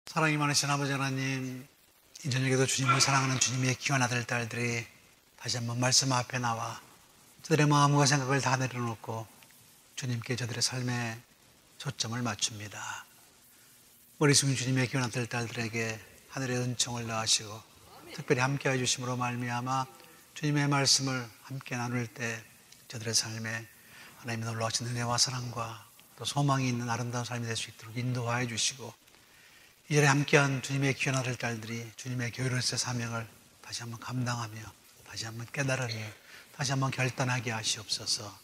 사랑이 많으신 아버지 하나님, 이 저녁에도 주님을 사랑하는 주님의 귀한 아들, 딸들이 다시 한번 말씀 앞에 나와 저들의 마음과 생각을 다 내려놓고 주님께 저들의 삶에 초점을 맞춥니다. 머리 숙인 주님의 귀한 아들, 딸들에게 하늘의 은총을 더하시고 특별히 함께해 주심으로 말미암아 주님의 말씀을 함께 나눌 때 저들의 삶에 하나님의 놀라우신 은혜와 사랑과 또 소망이 있는 아름다운 삶이 될 수 있도록 인도하여 주시고, 이 자리에 함께한 주님의 귀한 아들, 딸들이 주님의 교회로서의 사명을 다시 한번 감당하며 다시 한번 깨달으며 다시 한번 결단하게 하시옵소서.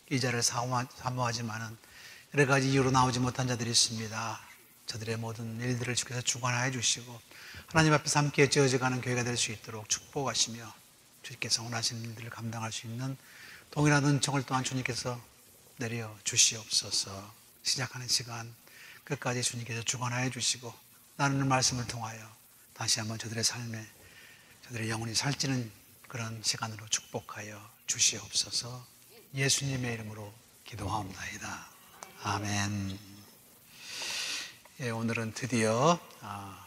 이 자리를 사모하지만은 여러 가지 이유로 나오지 못한 자들이 있습니다. 저들의 모든 일들을 주께서 주관하여 주시고 하나님 앞에서 함께 지어져가는 교회가 될 수 있도록 축복하시며 주님께서 원하시는 일들을 감당할 수 있는 동일한 은총을 또한 주님께서 내려 주시옵소서. 시작하는 시간 끝까지 주님께서 주관하여 주시고 나누는 말씀을 통하여 다시 한번 저들의 삶에 저들의 영혼이 살찌는 그런 시간으로 축복하여 주시옵소서. 예수님의 이름으로 기도하옵나이다. 아멘. 예, 오늘은 드디어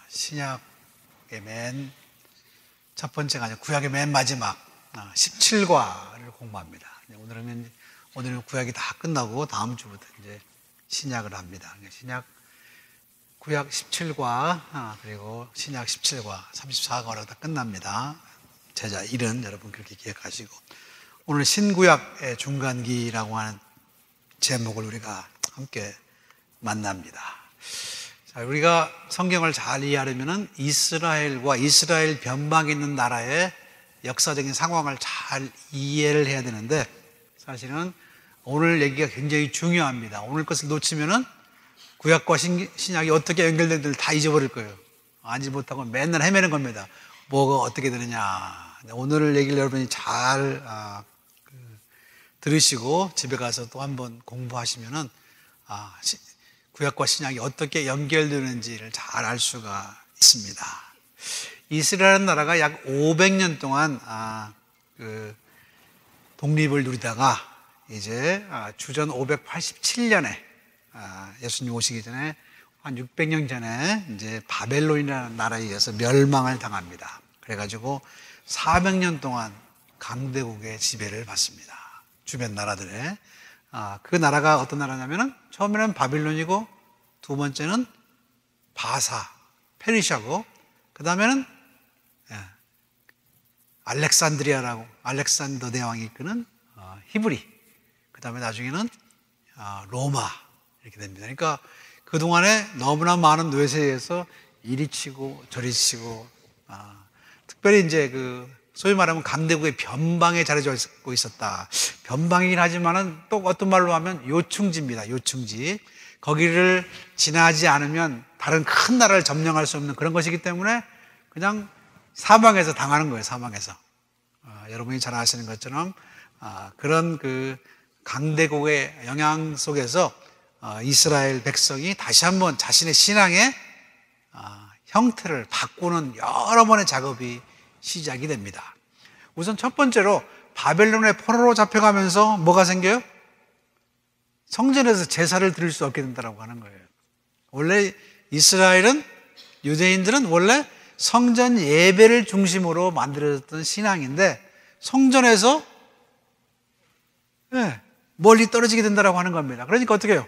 신약의 맨 첫 번째가 아니라 구약의 맨 마지막 17과를 공부합니다. 오늘은 구약이 다 끝나고 다음 주부터 이제 신약을 합니다. 구약 17과 그리고 신약 17과 34과로 다 끝납니다. 제자 일은 여러분 그렇게 기억하시고, 오늘 신구약의 중간기라고 하는 제목을 우리가 함께 만납니다. 자, 우리가 성경을 잘 이해하려면 이스라엘과 이스라엘 변방에 있는 나라의 역사적인 상황을 잘 이해를 해야 되는데, 사실은 오늘 얘기가 굉장히 중요합니다. 오늘 것을 놓치면은 구약과 신약이 어떻게 연결되는지를 다 잊어버릴 거예요. 알지 못하고 맨날 헤매는 겁니다. 뭐가 어떻게 되느냐. 오늘 얘기를 여러분이 잘 들으시고 집에 가서 또 한번 공부하시면은 구약과 신약이 어떻게 연결되는지를 잘 알 수가 있습니다. 이스라엘 나라가 약 500년 동안 독립을 누리다가 이제 주전 587년에 예수님 오시기 전에 한 600년 전에 이제 바벨론이라는 나라에 의해서 멸망을 당합니다. 그래가지고 400년 동안 강대국의 지배를 받습니다. 주변 나라들의. 그 나라가 어떤 나라냐면은 처음에는 바빌론이고 두 번째는 바사, 페르시아고 그 다음에는 알렉산드리아라고 알렉산더 대왕이 이끄는 히브리, 그 다음에 나중에는 로마 이렇게 됩니다. 그러니까 그동안에 너무나 많은 뇌세에서 이리 치고 저리 치고 특별히 이제 소위 말하면 강대국의 변방에 자리잡고 있었다. 변방이긴 하지만은 또 어떤 말로 하면 요충지입니다. 요충지. 거기를 지나지 않으면 다른 큰 나라를 점령할 수 없는 그런 것이기 때문에 그냥 사방에서 당하는 거예요. 사방에서. 여러분이 잘 아시는 것처럼 그런 강대국의 영향 속에서 이스라엘 백성이 다시 한번 자신의 신앙의 형태를 바꾸는 여러 번의 작업이 시작이 됩니다. 우선 첫 번째로 바벨론의 포로로 잡혀가면서 뭐가 생겨요? 성전에서 제사를 드릴 수 없게 된다고 하는 거예요. 원래 이스라엘은, 유대인들은 원래 성전 예배를 중심으로 만들어졌던 신앙인데 성전에서 멀리 떨어지게 된다고 하는 겁니다. 그러니까 어떻게 해요?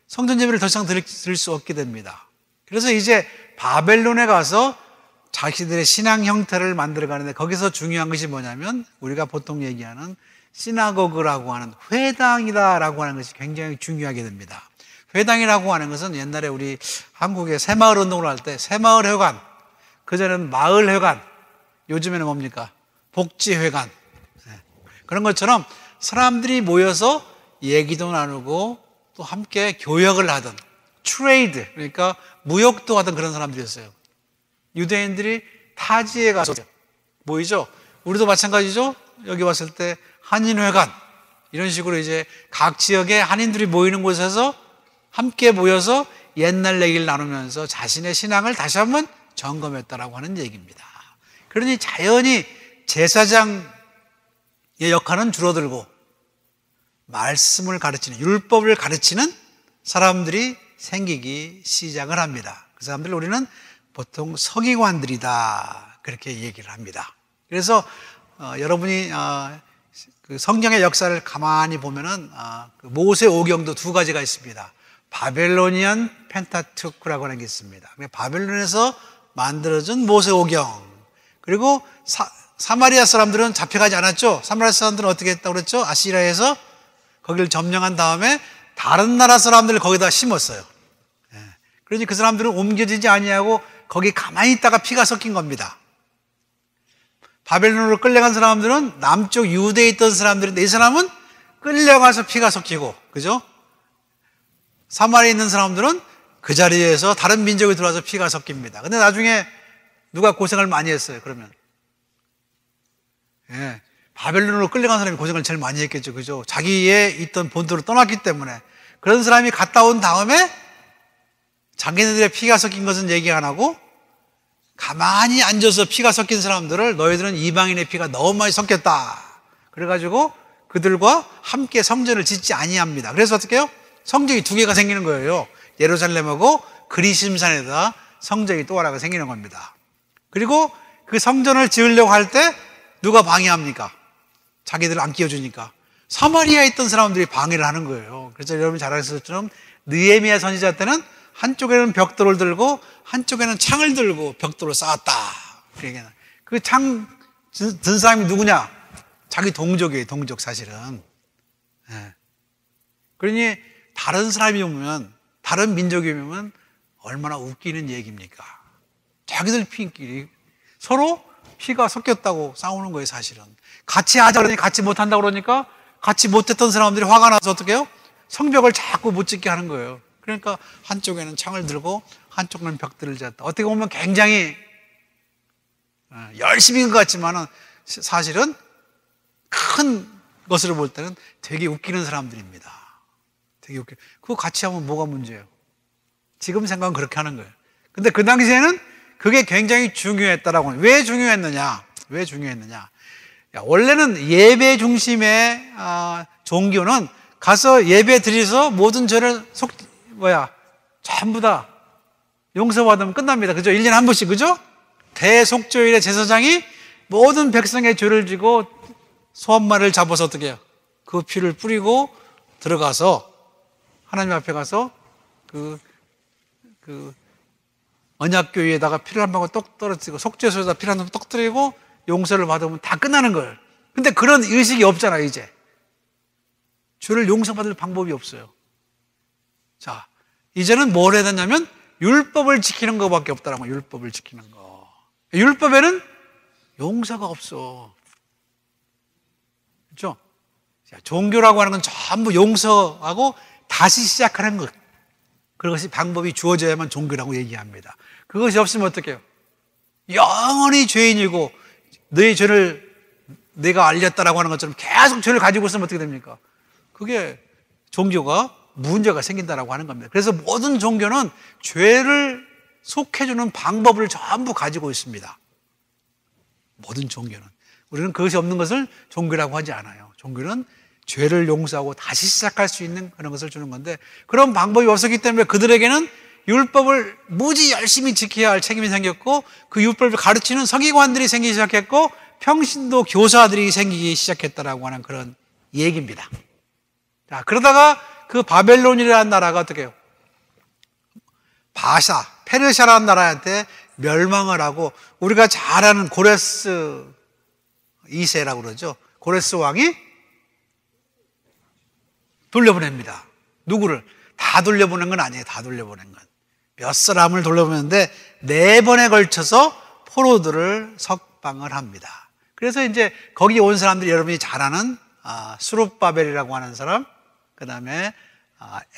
성전 예배를 더 이상 드릴 수 없게 됩니다. 그래서 이제 바벨론에 가서 자기들의 신앙 형태를 만들어 가는데 거기서 중요한 것이 뭐냐면 우리가 보통 얘기하는 시나고그라고 하는 회당이다라고 하는 것이 굉장히 중요하게 됩니다. 회당이라고 하는 것은 옛날에 우리 한국에 새마을 운동을 할 때 새마을 회관, 그전에는 마을 회관, 요즘에는 뭡니까? 복지회관. 그런 것처럼 사람들이 모여서 얘기도 나누고 또 함께 교역을 하던 트레이드, 그러니까 무역도 하던 그런 사람들이었어요. 유대인들이 타지에 가서 모이죠. 우리도 마찬가지죠. 여기 왔을 때 한인회관 이런 식으로 이제 각 지역의 한인들이 모이는 곳에서 함께 모여서 옛날 얘기를 나누면서 자신의 신앙을 다시 한번 점검했다라고 하는 얘기입니다. 그러니 자연히 제사장의 역할은 줄어들고 말씀을 가르치는, 율법을 가르치는 사람들이 생기기 시작을 합니다. 그 사람들 우리는 보통 서기관들이다, 그렇게 얘기를 합니다. 그래서 여러분이 그 성경의 역사를 가만히 보면은 그 모세 오경도 두 가지가 있습니다. 바벨로니안 펜타투크라고 하는 게 있습니다. 바벨론에서 만들어진 모세 오경. 그리고 사마리아 사람들은 잡혀가지 않았죠. 사마리아 사람들은 어떻게 했다고 그랬죠? 아시리아에서 거기를 점령한 다음에 다른 나라 사람들을 거기다 심었어요. 그러니 그 사람들은 옮겨지지 아니하고 거기 가만히 있다가 피가 섞인 겁니다. 바벨론으로 끌려간 사람들은 남쪽 유대에 있던 사람들인데 이 사람은 끌려가서 피가 섞이고, 그죠? 사마리아에 있는 사람들은 그 자리에서 다른 민족이 들어와서 피가 섞입니다. 근데 나중에 누가 고생을 많이 했어요, 그러면? 바벨론으로 끌려간 사람이 고생을 제일 많이 했겠죠, 그죠? 자기의 있던 본토를 떠났기 때문에. 그런 사람이 갔다 온 다음에 자기네들의 피가 섞인 것은 얘기 안 하고 가만히 앉아서 피가 섞인 사람들을 너희들은 이방인의 피가 너무 많이 섞였다, 그래가지고 그들과 함께 성전을 짓지 아니합니다. 그래서 어떻게 해요? 성전이 두 개가 생기는 거예요. 예루살렘하고 그리심산에다 성전이 또 하나가 생기는 겁니다. 그리고 그 성전을 지으려고 할 때 누가 방해합니까? 자기들 안 끼워주니까 사마리아에 있던 사람들이 방해를 하는 거예요. 그래서 여러분이 잘 아실 것처럼 느헤미야 선지자 때는 한쪽에는 벽돌을 들고 한쪽에는 창을 들고 벽돌을 쌓았다. 그 창 든 사람이 누구냐? 자기 동족이에요. 동족 사실은. 그러니 다른 사람이 오면, 다른 민족이 오면 얼마나 웃기는 얘기입니까? 자기들 피끼리 서로 피가 섞였다고 싸우는 거예요, 사실은. 같이 하자 그러니 같이 못한다고 그러니까 같이 못했던 사람들이 화가 나서 어떻게 해요? 성벽을 자꾸 못 짓게 하는 거예요. 그러니까 한쪽에는 창을 들고 한쪽에는 벽들을 졌다. 어떻게 보면 굉장히 열심히 한 것 같지만은 사실은 큰 것으로 볼 때는 되게 웃기는 사람들입니다. 되게 웃겨. 그거 같이 하면 뭐가 문제예요? 지금 생각은 그렇게 하는 거예요. 근데 그 당시에는 그게 굉장히 중요했다라고 하는. 왜 중요했느냐? 왜 중요했느냐? 원래는 예배 중심의 종교는 가서 예배 드려서 모든 죄를 전부 다 용서받으면 끝납니다. 그죠? 1년에 한 번씩, 그죠? 대속죄일에 제사장이 모든 백성의 죄를 지고 소 한 마리를 잡아서 어떻게 해요? 그 피를 뿌리고 들어가서 하나님 앞에 가서 그 언약궤에다가 피를 한 방울 똑 떨어뜨리고 속죄소에다 피를 한 방울 똑 떨어뜨리고 용서를 받으면 다 끝나는 거예요. 근데 그런 의식이 없잖아요, 이제. 죄를 용서받을 방법이 없어요. 자, 이제는 뭘 해야 되냐면 율법을 지키는 것밖에 없다라고. 율법을 지키는 거. 율법에는 용서가 없어. 그렇죠? 자, 종교라고 하는 건 전부 용서하고 다시 시작하는 것. 그것이 방법이 주어져야만 종교라고 얘기합니다. 그것이 없으면 어떻게 해요? 영원히 죄인이고 너의 죄를 내가 알렸다라고 하는 것처럼 계속 죄를 가지고 있으면 어떻게 됩니까? 그게 종교가 문제가 생긴다라고 하는 겁니다. 그래서 모든 종교는 죄를 속해주는 방법을 전부 가지고 있습니다. 모든 종교는. 우리는 그것이 없는 것을 종교라고 하지 않아요. 종교는 죄를 용서하고 다시 시작할 수 있는 그런 것을 주는 건데, 그런 방법이 없었기 때문에 그들에게는 율법을 무지 열심히 지켜야 할 책임이 생겼고, 그 율법을 가르치는 서기관들이 생기기 시작했고, 평신도 교사들이 생기기 시작했다라고 하는 그런 얘기입니다. 자, 그러다가 그 바벨론이라는 나라가 어떻게 해요? 페르시아라는 나라한테 멸망을 하고, 우리가 잘 아는 고레스 2세라고 그러죠. 고레스 왕이 돌려보냅니다. 누구를? 다 돌려보낸 건 아니에요. 다 돌려보낸 건. 몇 사람을 돌려보냈는데 4번에 걸쳐서 포로들을 석방을 합니다. 그래서 이제 거기 온 사람들이 여러분이 잘 아는 수룹바벨이라고 하는 사람, 그 다음에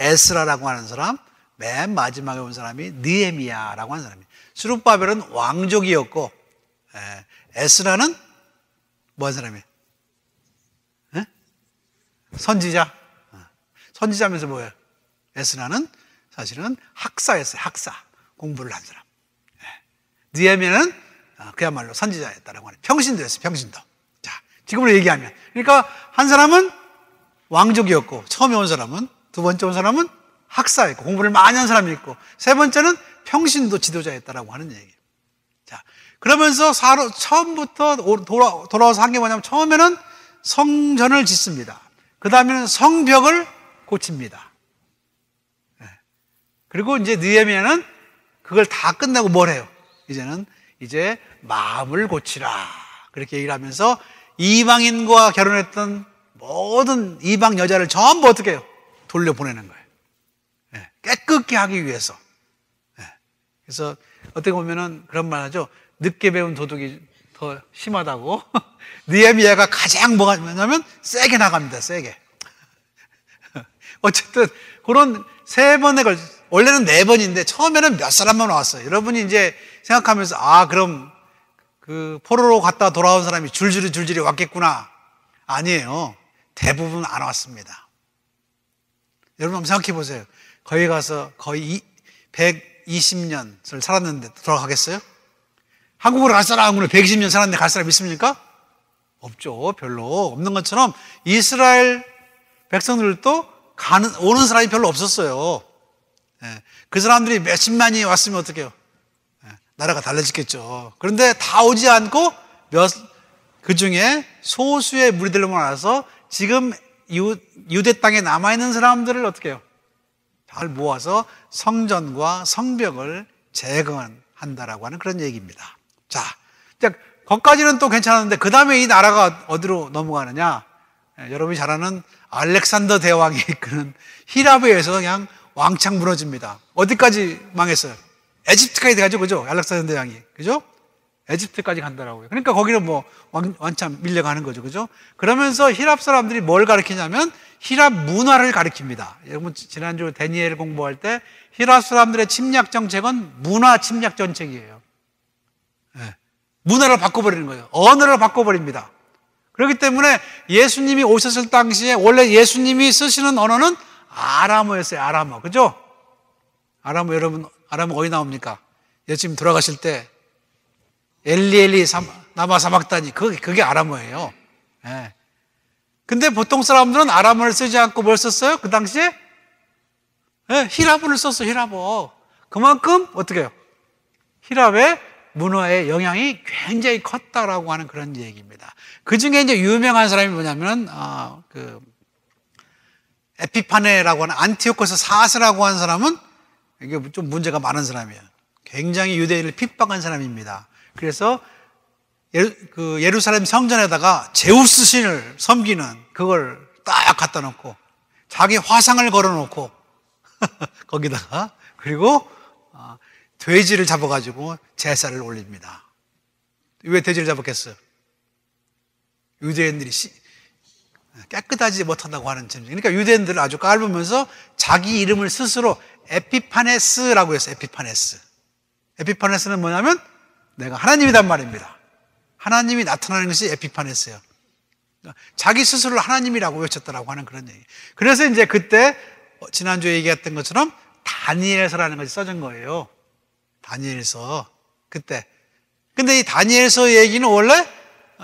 에스라라고 하는 사람, 맨 마지막에 온 사람이 느헤미야라고 하는 사람이에요. 수룹바벨은 왕족이었고, 에스라는 뭐 하는 사람이에요? 선지자. 선지자면서 뭐예요? 에스라는 사실은 학사였어요. 학사. 공부를 한 사람. 느헤미야는 그야말로 선지자였다라고 하는 평신도였어요. 평신도. 자, 지금으로 얘기하면. 그러니까 한 사람은 왕족이었고, 처음에 온 사람은, 두 번째 온 사람은 학사였고, 공부를 많이 한 사람이 있고, 세 번째는 평신도 지도자였다라고 하는 얘기예요. 자, 그러면서 처음부터 돌아와서 한 게 뭐냐면, 처음에는 성전을 짓습니다. 그 다음에는 성벽을 고칩니다. 그리고 이제 느헤미야는 그걸 다 끝나고 뭘 해요? 이제 마음을 고치라. 그렇게 얘기를 하면서 이방인과 결혼했던 모든 이방 여자를 전부 어떻게 해요? 돌려보내는 거예요. 깨끗게 하기 위해서. 그래서 어떻게 보면은 그런 말 하죠. 늦게 배운 도둑이 더 심하다고. 느헤미야가 가장 뭐가 뭐냐면 세게 나갑니다. 세게. 어쨌든 그런 세 번에 원래는 네 번인데 처음에는 몇 사람만 왔어요. 여러분이 이제 생각하면서 그럼 그 포로로 갔다 돌아온 사람이 줄줄이 왔겠구나. 아니에요. 대부분 안 왔습니다. 여러분 한번 생각해 보세요. 거기 가서 거의 120년을 살았는데 돌아가겠어요? 한국으로 갈 사람은 120년 살았는데 갈 사람 있습니까? 없죠. 별로 없는 것처럼 이스라엘 백성들도 오는 사람이 별로 없었어요. 그 사람들이 몇십만이 왔으면 어떡해요? 나라가 달라졌겠죠. 그런데 다 오지 않고 그 중에 소수의 무리들만 와서 지금 유대 땅에 남아있는 사람들을 어떻게 해요? 잘 모아서 성전과 성벽을 재건한다라고 하는 그런 얘기입니다. 자, 거기까지는 또 괜찮았는데 그 다음에 이 나라가 어디로 넘어가느냐? 여러분이 잘 아는 알렉산더 대왕이 이끄는 히랍에 의해서 그냥 왕창 무너집니다. 어디까지 망했어요? 에집트까지 돼가지고, 그죠? 알렉산더 대왕이. 그죠? 에집트까지 간다라고요. 그러니까 거기는 뭐 왕창 밀려가는 거죠. 그죠? 그러면서 히랍 사람들이 뭘 가르치냐면 히랍 문화를 가르칩니다. 여러분 지난주 다니엘 공부할 때 히랍 사람들의 침략 정책은 문화 침략 정책이에요. 문화를 바꿔버리는 거예요. 언어를 바꿔버립니다. 그렇기 때문에 예수님이 오셨을 당시에 원래 예수님이 쓰시는 언어는 아람어였어요. 아람어. 그죠? 아람어 여러분, 아람어 어디 나옵니까? 예수님 돌아가실 때 엘리 나마 사막다니 그게 아람어예요. 근데 보통 사람들은 아람어를 쓰지 않고 뭘 썼어요? 그 당시에 히랍어를 썼어요. 히랍어. 그만큼 어떻게 해요? 히랍의 문화의 영향이 굉장히 컸다라고 하는 그런 얘기입니다. 그 중에 이제 유명한 사람이 뭐냐면, 에피파네라고 하는 안티오코스 4세라고 하는 사람은 이게 좀 문제가 많은 사람이에요. 굉장히 유대인을 핍박한 사람입니다. 그래서 예루살렘 성전에다가 제우스 신을 섬기는 그걸 딱 갖다 놓고 자기 화상을 걸어 놓고 거기다가 그리고 돼지를 잡아가지고 제사를 올립니다. 왜 돼지를 잡았겠어요? 유대인들이 깨끗하지 못한다고 하는 점이죠. 그러니까 유대인들을 아주 깔보면서 자기 이름을 스스로 에피파네스라고 했어요. 에피파네스. 에피파네스는 뭐냐면 내가 하나님이란 말입니다. 하나님이 나타나는 것이 에피파네스예요. 자기 스스로를 하나님이라고 외쳤다라고 하는 그런 얘기. 그래서 이제 그때 지난주에 얘기했던 것처럼 다니엘서라는 것이 써진 거예요. 다니엘서. 그때. 근데 이 다니엘서 얘기는 원래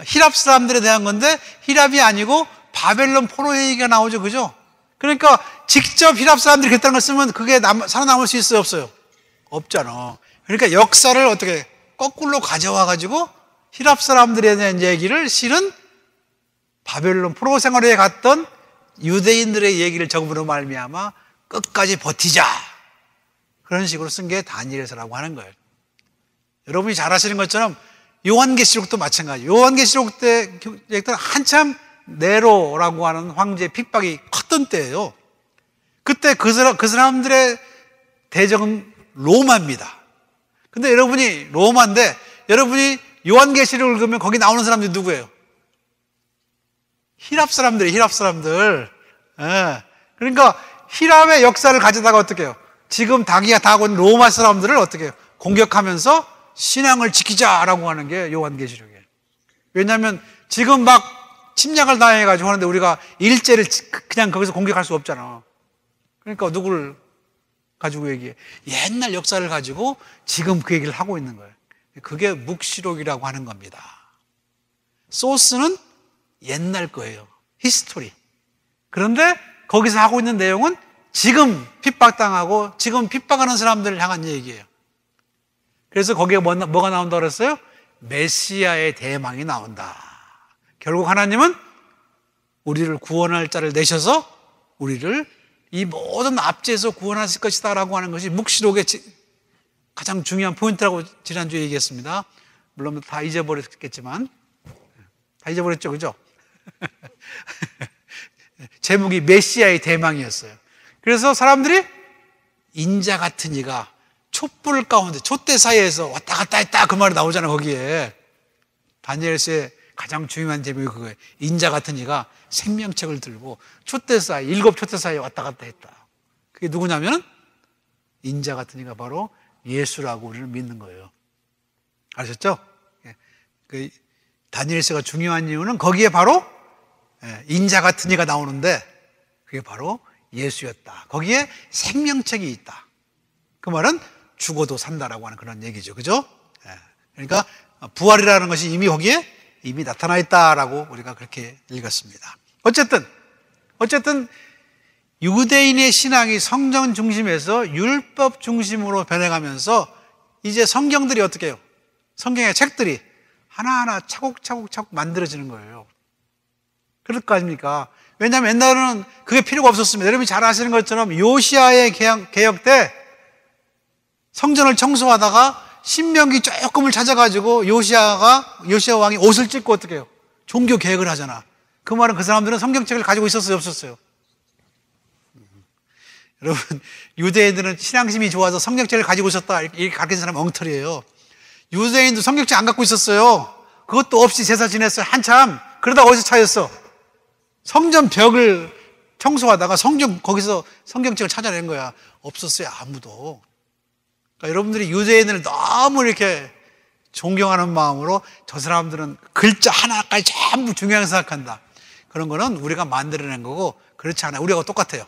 히랍 사람들에 대한 건데 히랍이 아니고 바벨론 포로 얘기가 나오죠. 그죠? 그러니까 직접 히랍 사람들이 그랬다는 걸 쓰면 그게 살아남을 수 있어요? 없어요? 없잖아. 그러니까 역사를 어떻게 거꾸로 가져와 가지고 히랍 사람들에 대한 얘기를 실은 바벨론 포로 생활에 갔던 유대인들의 얘기를 적음으로 말미암아 끝까지 버티자. 그런 식으로 쓴 게 다니엘서라고 하는 거예요. 여러분이 잘 아시는 것처럼 요한계시록도 마찬가지예요. 요한계시록 때 한참 네로라고 하는 황제의 핍박이 컸던 때예요. 그때 그 사람들의 대적은 로마입니다. 근데 여러분이 로마인데 여러분이 요한계시록을 읽으면 거기 나오는 사람들이 누구예요? 히랍 사람들이에요. 히랍 사람들. 그러니까 히랍의 역사를 가져다가 어떻게 해요? 지금 자기가 다 하고 있는 로마 사람들을 어떻게 해요? 공격하면서 신앙을 지키자라고 하는 게 요한계시록이에요. 왜냐하면 지금 막 침략을 당해가지고 하는데 우리가 일제를 그냥 거기서 공격할 수 없잖아. 그러니까 누구를 가지고 얘기해. 옛날 역사를 가지고 지금 그 얘기를 하고 있는 거예요. 그게 묵시록이라고 하는 겁니다. 소스는 옛날 거예요. 히스토리. 그런데 거기서 하고 있는 내용은 지금 핍박당하고 지금 핍박하는 사람들을 향한 얘기예요. 그래서 거기에 뭐가 나온다 그랬어요? 메시아의 대망이 나온다. 결국 하나님은 우리를 구원할 자를 내셔서 우리를 이 모든 압제에서 구원하실 것이다 라고 하는 것이 묵시록의 가장 중요한 포인트라고 지난주에 얘기했습니다. 물론 다 잊어버렸겠지만, 다 잊어버렸죠, 그죠? 제목이 메시아의 대망이었어요. 그래서 사람들이 인자 같은 이가 촛불 가운데, 촛대 사이에서 왔다 갔다 했다 그 말이 나오잖아, 거기에. 다니엘서의 가장 중요한 제목이 그거예요. 인자 같은 이가 생명책을 들고 촛대 사이, 7 촛대 사이에 왔다 갔다 했다. 그게 누구냐면 인자 같은 이가 바로 예수라고 우리를 믿는 거예요. 아셨죠? 그 다니엘서가 중요한 이유는 거기에 바로 인자 같은 이가 나오는데 그게 바로 예수였다. 거기에 생명책이 있다. 그 말은 죽어도 산다라고 하는 그런 얘기죠. 그죠? 그러니까 부활이라는 것이 이미 거기에 이미 나타나 있다라고 우리가 그렇게 읽었습니다. 어쨌든 유대인의 신앙이 성경 중심에서 율법 중심으로 변해가면서 이제 성경들이 어떻게 해요? 성경의 책들이 하나하나 차곡차곡 만들어지는 거예요. 그럴 거 아닙니까? 왜냐하면 옛날에는 그게 필요가 없었습니다. 여러분이 잘 아시는 것처럼 요시아의 개혁 때 성전을 청소하다가 신명기 조금을 찾아가지고 요시아 왕이 옷을 찢고 어떻게 해요? 종교 개혁을 하잖아. 그 말은 그 사람들은 성경책을 가지고 있었어요, 없었어요? 여러분, 유대인들은 신앙심이 좋아서 성경책을 가지고 있었다 이렇게 가르치는 사람은 엉터리예요. 유대인도 성경책 안 갖고 있었어요. 그것도 없이 제사 지냈어요, 한참. 그러다가 어디서 찾았어? 성전 벽을 청소하다가 거기서 성경책을 찾아낸 거야. 없었어요, 아무도. 그러니까 여러분들이 유대인을 너무 이렇게 존경하는 마음으로 저 사람들은 글자 하나까지 전부 중요하게 생각한다. 그런 거는 우리가 만들어낸 거고 그렇지 않아요. 우리하고 똑같아요.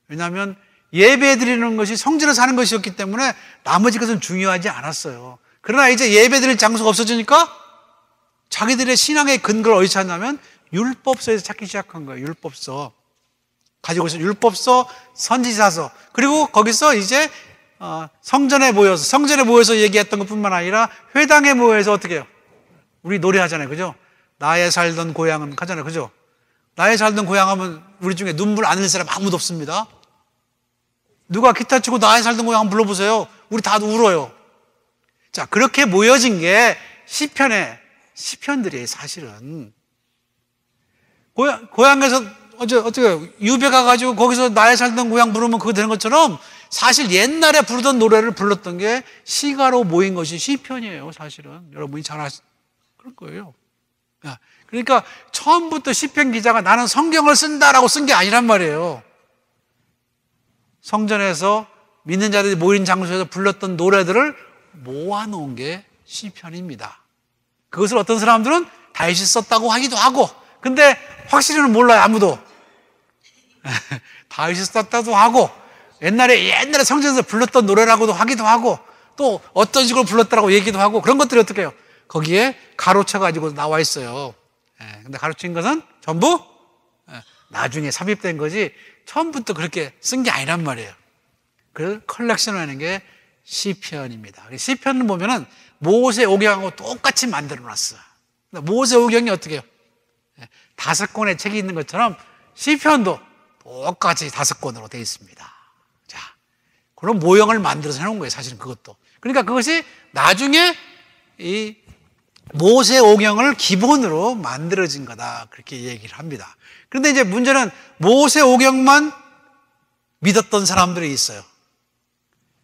왜냐하면 예배 드리는 것이 성전에 사는 것이었기 때문에 나머지 것은 중요하지 않았어요. 그러나 이제 예배 드릴 장소가 없어지니까 자기들의 신앙의 근거를 어디서 찾냐면 율법서에서 찾기 시작한 거예요. 율법서. 가지고 있어요. 율법서, 선지자서. 그리고 거기서 이제 성전에 모여서 얘기했던 것뿐만 아니라 회당에 모여서 어떻게 해요? 우리 노래하잖아요. 그죠? 나의 살던 고향은 하잖아요. 그죠? 나의 살던 고향 하면 우리 중에 눈물 안 흘릴 사람 아무도 없습니다. 누가 기타 치고 나의 살던 고향 한번 불러보세요. 우리 다 울어요. 자, 그렇게 모여진 게 시편들이에요, 사실은. 고향에서 어떻게 유배 가가지고 거기서 나의 살던 고향 부르면 그거 되는 것처럼 사실 옛날에 부르던 노래를 불렀던 게 시가로 모인 것이 시편이에요, 사실은. 여러분이 잘 그럴 거예요. 그러니까 처음부터 시편 기자가 나는 성경을 쓴다라고 쓴 게 아니란 말이에요. 성전에서 믿는 자들이 모인 장소에서 불렀던 노래들을 모아놓은 게 시편입니다. 그것을 어떤 사람들은 다윗이 썼다고 하기도 하고, 근데 확실히는 몰라요, 아무도. 다윗이 썼다고 하고, 옛날에 성전에서 불렀던 노래라고도 하기도 하고, 또 어떤 식으로 불렀다라고 얘기도 하고, 그런 것들이 어떻게 해요? 거기에 가로쳐가지고 나와 있어요. 근데 가로친 것은 전부 나중에 삽입된 거지, 처음부터 그렇게 쓴 게 아니란 말이에요. 그래서 컬렉션을 하는 게 시편입니다. 시편을 보면은 모세오경하고 똑같이 만들어 놨어요. 모세오경이 어떻게 해요? 5권의 책이 있는 것처럼 시편도 똑같이 5권으로 되어 있습니다. 자, 그런 모형을 만들어서 해놓은 거예요, 사실은 그것도. 그러니까 그것이 나중에 이 모세오경을 기본으로 만들어진 거다, 그렇게 얘기를 합니다. 그런데 이제 문제는 모세오경만 믿었던 사람들이 있어요.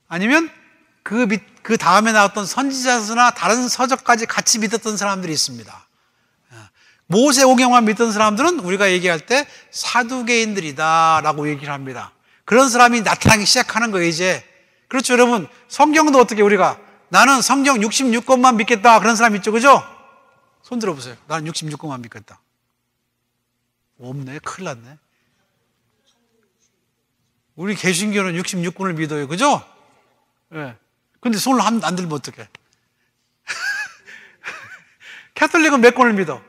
아니면 그 다음에 나왔던 선지자서나 다른 서적까지 같이 믿었던 사람들이 있습니다. 모세오경만 믿던 사람들은 우리가 얘기할 때 사두개인들이다 라고 얘기를 합니다. 그런 사람이 나타나기 시작하는 거예요, 이제. 그렇죠, 여러분. 성경도 어떻게 우리가 나는 성경 66권만 믿겠다, 그런 사람 있죠, 그죠? 손 들어보세요. 나는 66권만 믿겠다. 없네, 큰일 났네. 우리 개신교는 66권을 믿어요. 그죠? 예. 근데 손을 안 들면 어떡해? 캐톨릭은 몇 권을 믿어?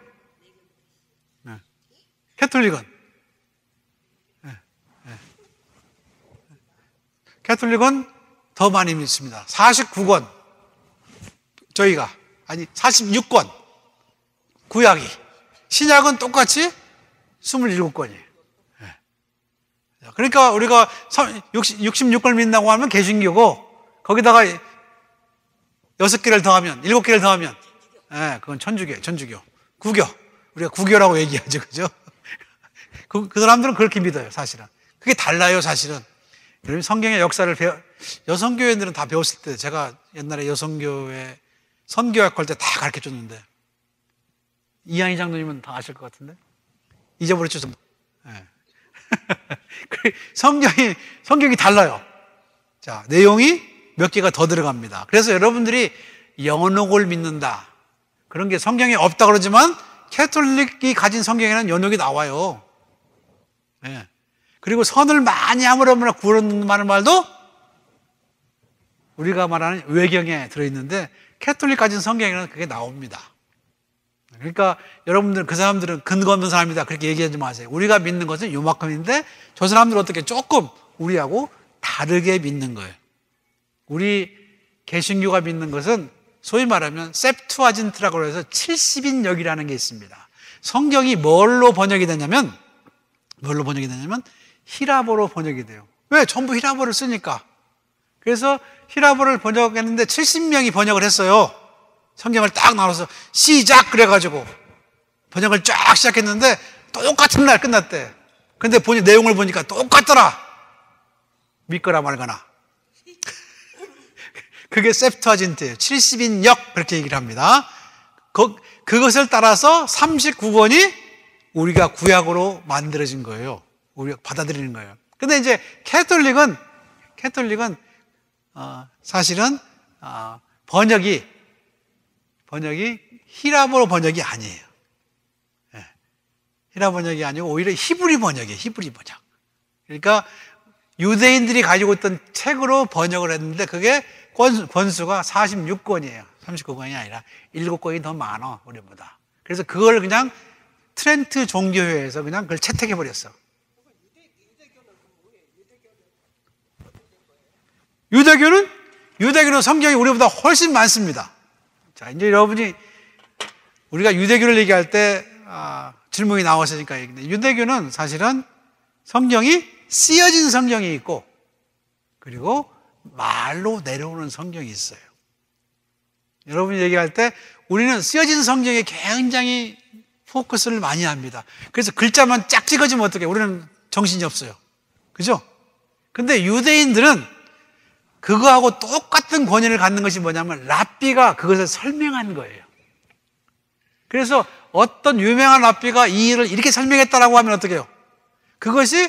예. 캐톨릭은? 예. 예. 캐톨릭은 더 많이 믿습니다. 49권. 저희가. 아니, 46권. 구약이. 신약은 똑같이 27권이에요. 그러니까 우리가 66권을 믿는다고 하면 개신교고, 거기다가 6개를 더하면, 7개를 더하면, 예, 그건 천주교, 전주교. 구교. 우리가 구교라고 얘기하죠. 그죠? 그 사람들은 그렇게 믿어요, 사실은. 그게 달라요, 사실은. 여러분, 성경의 역사를 여성교회들은 다 배웠을 때, 제가 옛날에 여성교회 선교학 할 때 다 가르쳐 줬는데, 이한희 장로님은 다 아실 것 같은데? 잊어버렸죠, 좀. 예. 성경이 달라요. 자, 내용이 몇 개가 더 들어갑니다. 그래서 여러분들이 연옥을 믿는다, 그런 게 성경에 없다 그러지만 캐톨릭이 가진 성경에는 연옥이 나와요. 예. 그리고 선을 많이 하므로나 구원하는 말도 우리가 말하는 외경에 들어있는데 캐톨릭 가진 성경에는 그게 나옵니다. 그러니까 여러분들, 그 사람들은 근거 없는 사람이다 그렇게 얘기하지 마세요. 우리가 믿는 것은 요만큼인데 저 사람들은 어떻게 조금 우리하고 다르게 믿는 거예요. 우리 개신교가 믿는 것은 소위 말하면 셉투아진트라고 해서 70인역이라는 게 있습니다. 성경이 뭘로 번역이 되냐면 히라보로 번역이 돼요. 왜? 전부 히라보를 쓰니까. 그래서 히라보를 번역했는데 70명이 번역을 했어요. 성경을 딱 나눠서 시작 그래가지고 번역을 쫙 시작했는데 똑같은 날 끝났대. 근데 내용을 보니까 똑같더라. 믿거나 말거나. 그게 셉투아진트예요. 70인역 그렇게 얘기를 합니다. 그것을 따라서 39권이 우리가 구약으로 만들어진 거예요. 우리가 받아들이는 거예요. 근데 이제 캐톨릭은 사실은 번역이 히라보 번역이 아니에요. 예. 히라보 번역이 아니고 오히려 히브리 번역이에요. 히브리 번역. 그러니까 유대인들이 가지고 있던 책으로 번역을 했는데 그게 권수가 46권이에요. 39권이 아니라 7권이 더 많아, 우리보다. 그래서 그걸 그냥 트렌트 종교회에서 그냥 그걸 채택해버렸어. 유대교는 성경이 우리보다 훨씬 많습니다. 자, 이제 여러분이 우리가 유대교를 얘기할 때 질문이 나왔으니까 얘기인데, 유대교는 사실은 성경이 쓰여진 성경이 있고 그리고 말로 내려오는 성경이 있어요. 여러분이 얘기할 때 우리는 쓰여진 성경에 굉장히 포커스를 많이 합니다. 그래서 글자만 쫙 찍어주면 어떡해? 우리는 정신이 없어요. 그죠? 근데 유대인들은 그거하고 똑같은 권위를 갖는 것이 뭐냐면 랍비가 그것을 설명한 거예요. 그래서 어떤 유명한 랍비가 이 일을 이렇게 설명했다라고 하면 어떻게 해요? 그것이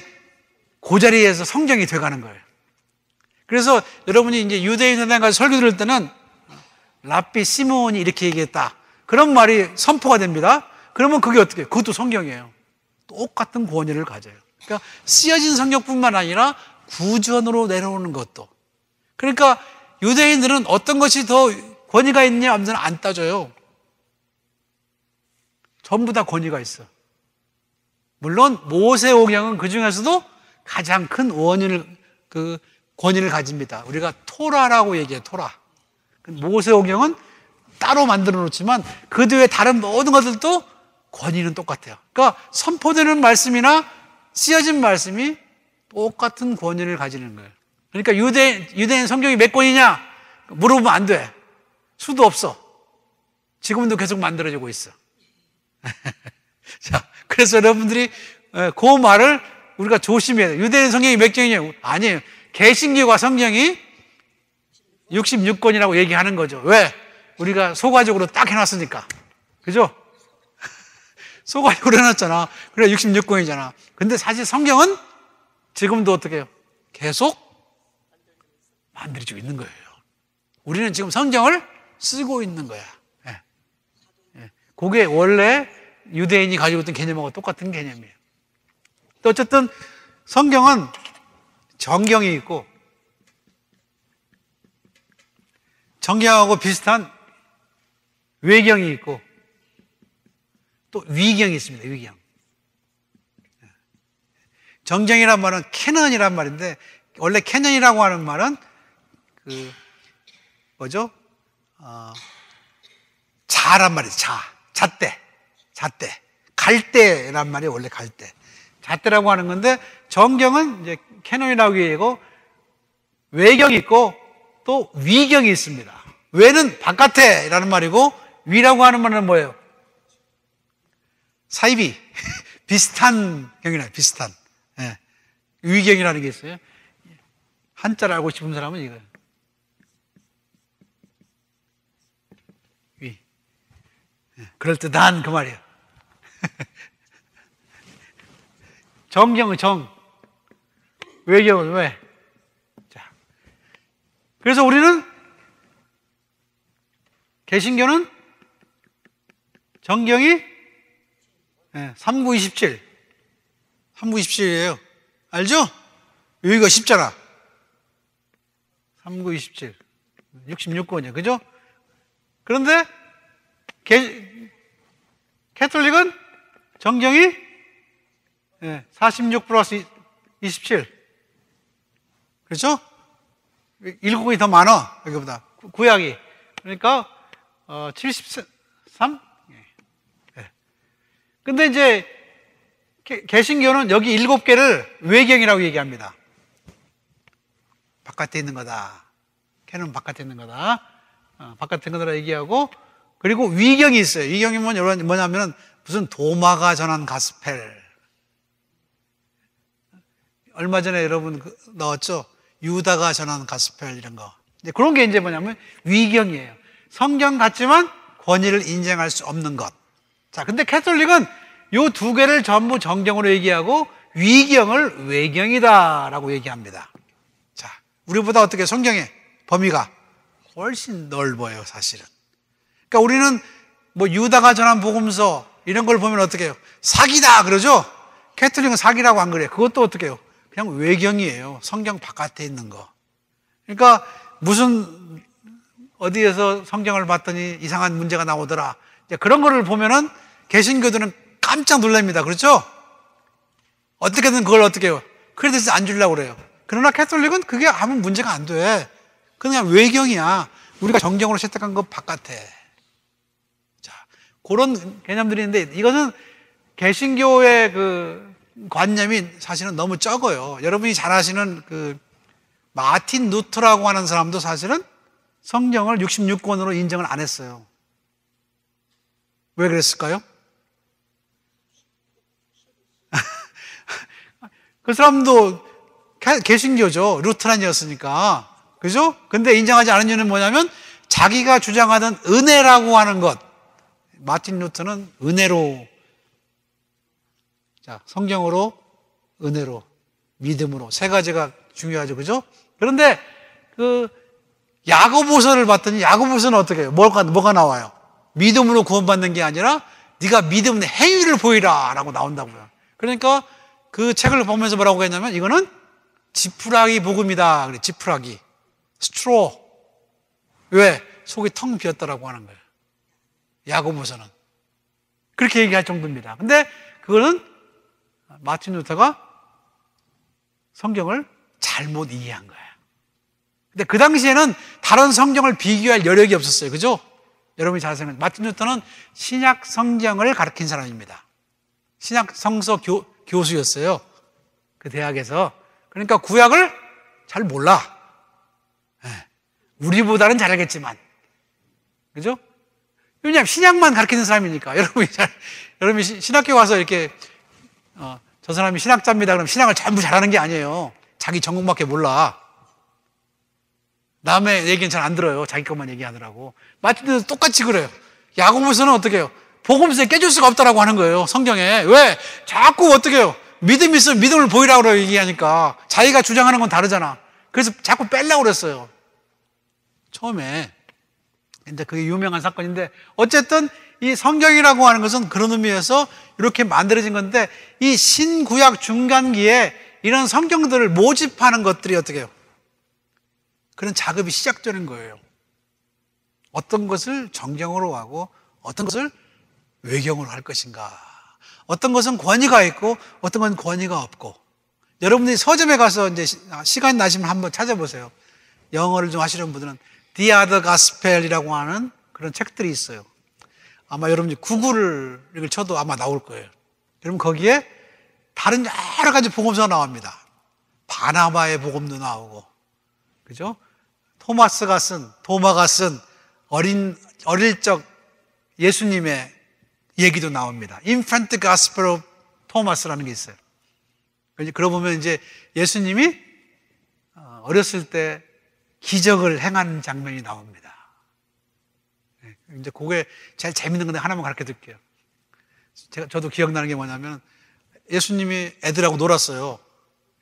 그 자리에서 성경이 돼가는 거예요. 그래서 여러분이 이제 유대인에 가서 설교 들을 때는 랍비 시므온이 이렇게 얘기했다, 그런 말이 선포가 됩니다. 그러면 그게 어떻게 해요? 그것도 성경이에요. 똑같은 권위를 가져요. 그러니까 쓰여진 성경뿐만 아니라 구전으로 내려오는 것도. 그러니까 유대인들은 어떤 것이 더 권위가 있냐 하면 안 따져요. 전부 다 권위가 있어. 물론 모세오경은 그 중에서도 가장 큰 권위를 가집니다. 우리가 토라라고 얘기해요. 토라. 모세오경은 따로 만들어 놓지만 그 뒤에 다른 모든 것들도 권위는 똑같아요. 그러니까 선포되는 말씀이나 쓰여진 말씀이 똑같은 권위를 가지는 거예요. 그러니까 유대인 성경이 몇 권이냐 물어보면 안 돼. 수도 없어. 지금도 계속 만들어지고 있어. 자, 그래서 여러분들이 그 말을 우리가 조심해야 돼요. 유대인 성경이 몇 권이냐? 아니에요. 개신교가 성경이 66권이라고 얘기하는 거죠. 왜? 우리가 소가적으로 딱 해놨으니까. 그죠? 소가적으로 해놨잖아. 그래 66권이잖아. 근데 사실 성경은 지금도 어떻게 해요? 계속 만들어지고 있는 거예요. 우리는 지금 성경을 쓰고 있는 거야. 예. 예. 그게 원래 유대인이 가지고 있던 개념하고 똑같은 개념이에요. 또 어쨌든 성경은 정경이 있고 정경하고 비슷한 외경이 있고 또 위경이 있습니다. 위경. 정경이란 말은 캐넌이란 말인데 원래 캐넌이라고 하는 말은 뭐죠? 자란 말이죠. 잣대. 갈대란 말이 원래 갈대. 잣대라고 하는 건데 정경은 이제 캐논이라고 얘기하고 외경이 있고 또 위경이 있습니다. 외는 바깥에라는 말이고 위라고 하는 말은 뭐예요? 사이비. 비슷한 경이나 비슷한. 예. 위경이라는 게 있어요. 한자를 알고 싶은 사람은 이거예요. 위. 예. 그럴듯한 그 말이에요. 정경은 정, 외경은 외. 자, 그래서 우리는 개신교는 정경이 3927. 3927이에요. 알죠? 여기가 쉽잖아. 3927. 66권이야. 그죠? 그런데 캐톨릭은 정경이 46 플러스 27. 그렇죠? 7권이 더 많아. 여기보다. 구약이. 그러니까 73? 근데 이제 개신교는 여기 7개를 외경이라고 얘기합니다. 바깥에 있는 거다. 캐는 바깥에 있는 거다. 바깥에 있는 거다 얘기하고 그리고 위경이 있어요. 위경이 뭐냐면 무슨 도마가 전한 가스펠. 얼마 전에 여러분 나왔죠? 유다가 전한 가스펠 이런 거. 그런 게 이제 뭐냐면 위경이에요. 성경 같지만 권위를 인정할 수 없는 것. 자, 근데 캐톨릭은 요 두 개를 전부 정경으로 얘기하고 위경을 외경이다라고 얘기합니다. 자, 우리보다 어떻게 성경의 범위가 훨씬 넓어요, 사실은. 그러니까 우리는 뭐 유다가 전한 복음서 이런 걸 보면 어떻게 해요? 사기다 그러죠? 캐톨릭은 사기라고 안 그래요. 그것도 어떻게 해요? 그냥 외경이에요. 성경 바깥에 있는 거. 그러니까 무슨 어디에서 성경을 봤더니 이상한 문제가 나오더라. 그런 거를 보면은 개신교들은 깜짝 놀랍니다. 그렇죠? 어떻게든 그걸 어떻게 해요? 크레딧을 안 주려고 그래요. 그러나 캐톨릭은 그게 아무 문제가 안 돼. 그냥 외경이야. 우리가 정경으로 채택한 것 바깥에. 자, 그런 개념들이 있는데 이것은 개신교의 그 관념이 사실은 너무 적어요. 여러분이 잘 아시는 그 마틴 루터라고 하는 사람도 사실은 성경을 66권으로 인정을 안 했어요. 왜 그랬을까요? 그 사람도 개신교죠. 루터란이었으니까. 그죠? 근데 인정하지 않은 이유는 뭐냐면 자기가 주장하던 은혜라고 하는 것. 마틴 루터는 은혜로, 자, 성경으로, 은혜로, 믿음으로. 세 가지가 중요하죠. 그죠? 그런데 그 야고보서를 봤더니 야고보서는 어떻게 해요? 뭐가 나와요? 믿음으로 구원받는 게 아니라 네가 믿음의 행위를 보이라 라고 나온다고요. 그러니까 그 책을 보면서 뭐라고 했냐면 이거는 지푸라기 복음이다. 그래, 지푸라기. 스트로. 왜? 속이 텅 비었다라고 하는 거예요. 야고보서는. 그렇게 얘기할 정도입니다. 근데 그거는 마틴 루터가 성경을 잘못 이해한 거예요. 근데 그 당시에는 다른 성경을 비교할 여력이 없었어요. 그죠? 여러분이 잘 생각해요. 마틴 루터는 신약 성경을 가르친 사람입니다. 신약 성서 교수였어요. 그 대학에서. 그러니까 구약을 잘 몰라. 우리보다는 잘 알겠지만. 그죠? 왜냐하면 신약만 가르치는 사람이니까. 여러분이 신학교 가서 이렇게, 저 사람이 신학자입니다. 그럼 신학을 전부 잘하는 게 아니에요. 자기 전공밖에 몰라. 남의 얘기는 잘 안 들어요. 자기 것만 얘기하더라고. 마틴도 똑같이 그래요. 야고보서는 어떻게 해요? 복음서에 깨질 수가 없다라고 하는 거예요. 성경에. 왜? 자꾸 어떻게 해요? 믿음이 있으면 믿음을 보이라고 얘기하니까 자기가 주장하는 건 다르잖아. 그래서 자꾸 빼려고 그랬어요. 처음에. 근데 그게 유명한 사건인데 어쨌든 이 성경이라고 하는 것은 그런 의미에서 이렇게 만들어진 건데 이 신구약 중간기에 이런 성경들을 모집하는 것들이 어떻게 해요? 그런 작업이 시작되는 거예요. 어떤 것을 정경으로 하고 어떤 것을 외경으로 할 것인가. 어떤 것은 권위가 있고 어떤 건 권위가 없고. 여러분들이 서점에 가서 이제 시간 나시면 한번 찾아보세요. 영어를 좀 하시는 분들은 The Other Gospel이라고 하는 그런 책들이 있어요. 아마 여러분이 구글을 이걸 쳐도 아마 나올 거예요. 여러분 거기에 다른 여러 가지 복음서가 나옵니다. 바나바의 복음도 나오고, 그죠? 도마가 쓴 어릴 적 예수님의 얘기도 나옵니다. Infant Gospel of Thomas라는 게 있어요. 그러고 보면 이제 예수님이 어렸을 때 기적을 행하는 장면이 나옵니다. 이제 그게 제일 재밌는 건데 하나만 가르쳐 드릴게요. 저도 기억나는 게 뭐냐면 예수님이 애들하고 놀았어요.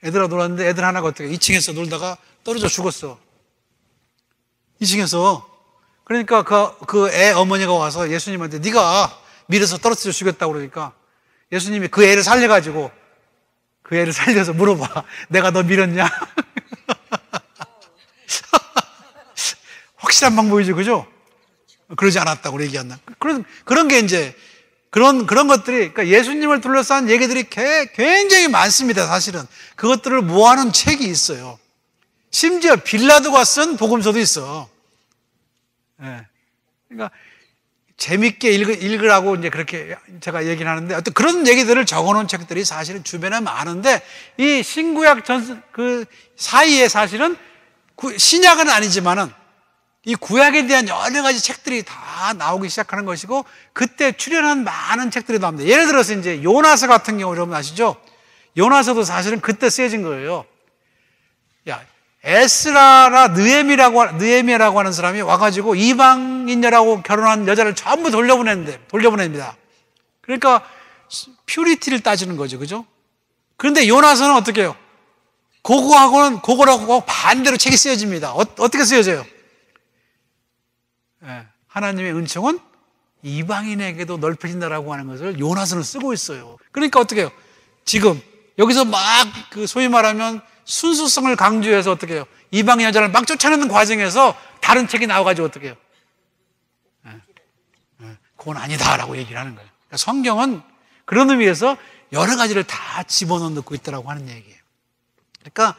애들하고 놀았는데 애들 하나가 어떻게 2층에서 놀다가 떨어져 죽었어. 2층에서. 그러니까 그 애 어머니가 와서 예수님한테 네가 밀어서 떨어뜨려 죽였다고 그러니까 예수님이 그 애를 살려가지고 그 애를 살려서 물어봐. 내가 너 밀었냐? 확실한 방법이죠. 그죠? 그러지 않았다고 얘기한다. 그런 게 이제 그런 것들이, 그러니까 예수님을 둘러싼 얘기들이 굉장히 많습니다. 사실은 그것들을 모아놓은 책이 있어요. 심지어 빌라도가 쓴 복음서도 있어. 예. 그러니까 재밌게 읽으라고 이제 그렇게 제가 얘기를 하는데, 어떤 그런 얘기들을 적어놓은 책들이 사실은 주변에 많은데, 이 신구약 그 사이에 사실은 신약은 아니지만은 이 구약에 대한 여러 가지 책들이 다 나오기 시작하는 것이고, 그때 출연한 많은 책들이 나옵니다. 예를 들어서 이제 요나서 같은 경우 여러분 아시죠? 요나서도 사실은 그때 쓰여진 거예요. 야, 에스라나 느헤미야라고 하는 사람이 와가지고 이방인녀라고 결혼한 여자를 전부 돌려보냅니다. 그러니까 퓨리티를 따지는 거죠, 그죠? 그런데 요나서는 어떻게 해요? 그거라고 반대로 책이 쓰여집니다. 어떻게 쓰여져요? 하나님의 은총은 이방인에게도 넓혀진다라고 하는 것을 요나서는 쓰고 있어요. 그러니까 어떻게 해요? 지금 여기서 막 그 소위 말하면 순수성을 강조해서 어떻게 해요? 이방인 여자를 막 쫓아내는 과정에서 다른 책이 나와가지고 어떻게 해요? 그건 아니다라고 얘기를 하는 거예요. 그러니까 성경은 그런 의미에서 여러 가지를 다 집어넣고 있다라고 하는 얘기예요. 그러니까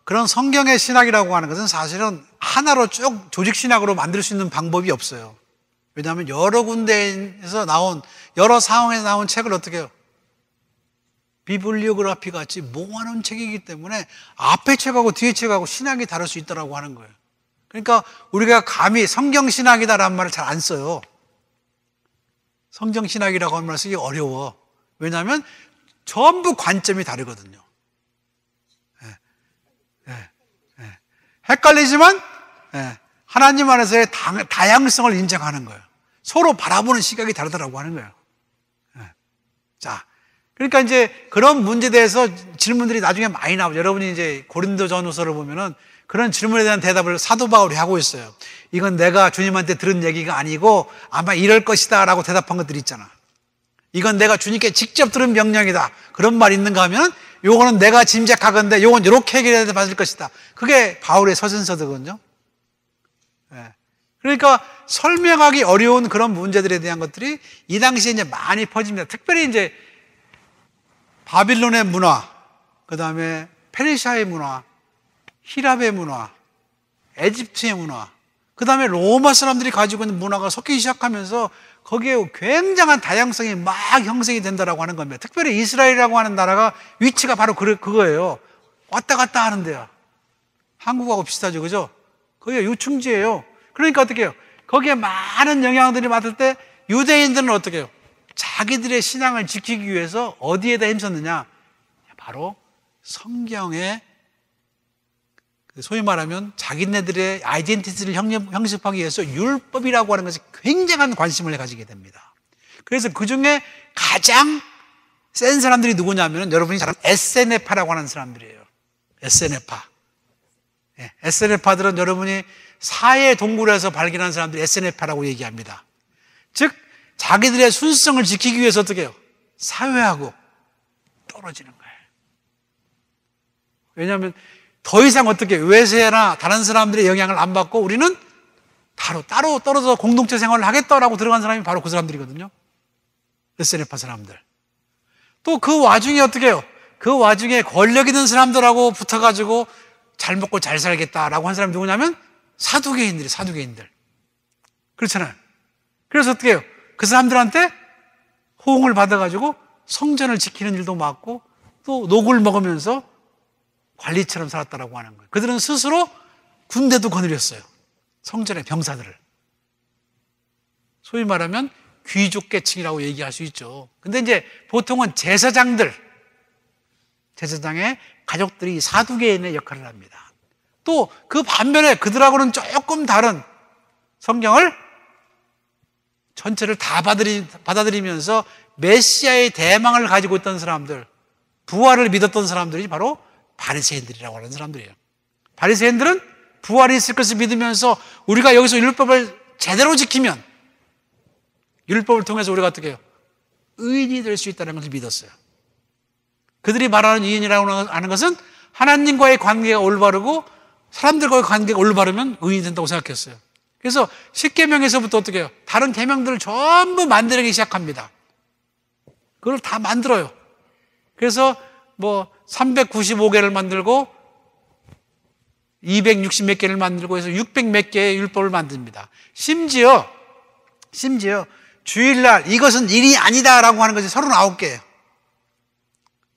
그런 성경의 신학이라고 하는 것은 사실은 하나로 쭉 조직 신학으로 만들 수 있는 방법이 없어요. 왜냐하면 여러 군데에서 나온, 여러 상황에서 나온 책을 어떻게 해요? 비블리오그래피 같이 모아놓은 책이기 때문에 앞에 책하고 뒤에 책하고 신학이 다를 수 있다고 하는 거예요. 그러니까 우리가 감히 성경신학이다라는 말을 잘 안 써요. 성경신학이라고 하는 말을 쓰기 어려워. 왜냐하면 전부 관점이 다르거든요. 헷갈리지만 하나님 안에서의 다양성을 인정하는 거예요. 서로 바라보는 시각이 다르다고 하는 거예요. 자, 그러니까 이제 그런 문제에 대해서 질문들이 나중에 많이 나오죠. 여러분이 이제 고린도전후서를 보면은 그런 질문에 대한 대답을 사도 바울이 하고 있어요. 이건 내가 주님한테 들은 얘기가 아니고 아마 이럴 것이다 라고 대답한 것들이 있잖아. 이건 내가 주님께 직접 들은 명령이다. 그런 말이 있는가 하면 요거는 내가 짐작하건대 요건 이렇게 해결해야 받을 것이다. 그게 바울의 서신서거든요. 그러니까 설명하기 어려운 그런 문제들에 대한 것들이 이 당시에 이제 많이 퍼집니다. 특별히 이제 바빌론의 문화, 그 다음에 페르시아의 문화, 히랍의 문화, 에집트의 문화, 그 다음에 로마 사람들이 가지고 있는 문화가 섞이기 시작하면서 거기에 굉장한 다양성이 막 형성이 된다라고 하는 겁니다. 특별히 이스라엘이라고 하는 나라가 위치가 바로 그거예요. 왔다 갔다 하는데요. 한국하고 비슷하죠, 그죠? 거기가 유충지예요. 그러니까 어떻게 해요? 거기에 많은 영향들이 맡을 때 유대인들은 어떻게 해요? 자기들의 신앙을 지키기 위해서 어디에다 힘썼느냐? 바로 성경에 소위 말하면 자기네들의 아이덴티티를 형식하기 위해서 율법이라고 하는 것이 굉장한 관심을 가지게 됩니다. 그래서 그 중에 가장 센 사람들이 누구냐면 여러분이 잘 아는 에세네파라고 하는 사람들이에요. 에세네파. 에세네파들은 여러분이 사회 동굴에서 발견한 사람들이 에세네파라고 얘기합니다. 즉 자기들의 순수성을 지키기 위해서 어떻게 해요? 사회하고 떨어지는 거예요. 왜냐하면 더 이상 어떻게 외세나 다른 사람들의 영향을 안 받고 우리는 따로 떨어져 공동체 생활을 하겠다라고 들어간 사람이 바로 그 사람들이거든요. SNF파 사람들. 또 그 와중에 어떻게 해요? 그 와중에 권력 있는 사람들하고 붙어가지고 잘 먹고 잘 살겠다라고 한 사람이 누구냐면 사두개인들. 그렇잖아요. 그래서 어떻게 해요? 그 사람들한테 호응을 받아가지고 성전을 지키는 일도 맡고 또 녹을 먹으면서 관리처럼 살았다라고 하는 거예요. 그들은 스스로 군대도 거느렸어요. 성전의 병사들을. 소위 말하면 귀족계층이라고 얘기할 수 있죠. 근데 이제 보통은 제사장의 가족들이 사두개인의 역할을 합니다. 또 그 반면에 그들하고는 조금 다른 성경을 전체를 다 받아들이면서 메시아의 대망을 가지고 있던 사람들, 부활을 믿었던 사람들이 바로 바리새인들이라고 하는 사람들이에요. 바리새인들은 부활이 있을 것을 믿으면서 우리가 여기서 율법을 제대로 지키면 율법을 통해서 우리가 어떻게 해요? 의인이 될 수 있다는 것을 믿었어요. 그들이 말하는 의인이라고 하는 것은 하나님과의 관계가 올바르고 사람들과의 관계가 올바르면 의인이 된다고 생각했어요. 그래서 10계명에서부터 어떻게 해요? 다른 계명들을 전부 만들기 시작합니다. 그걸 다 만들어요. 그래서 395개를 만들고 260 몇 개를 만들고 해서 600 몇 개의 율법을 만듭니다. 심지어 주일날 이것은 일이 아니다라고 하는 것이 39개예요.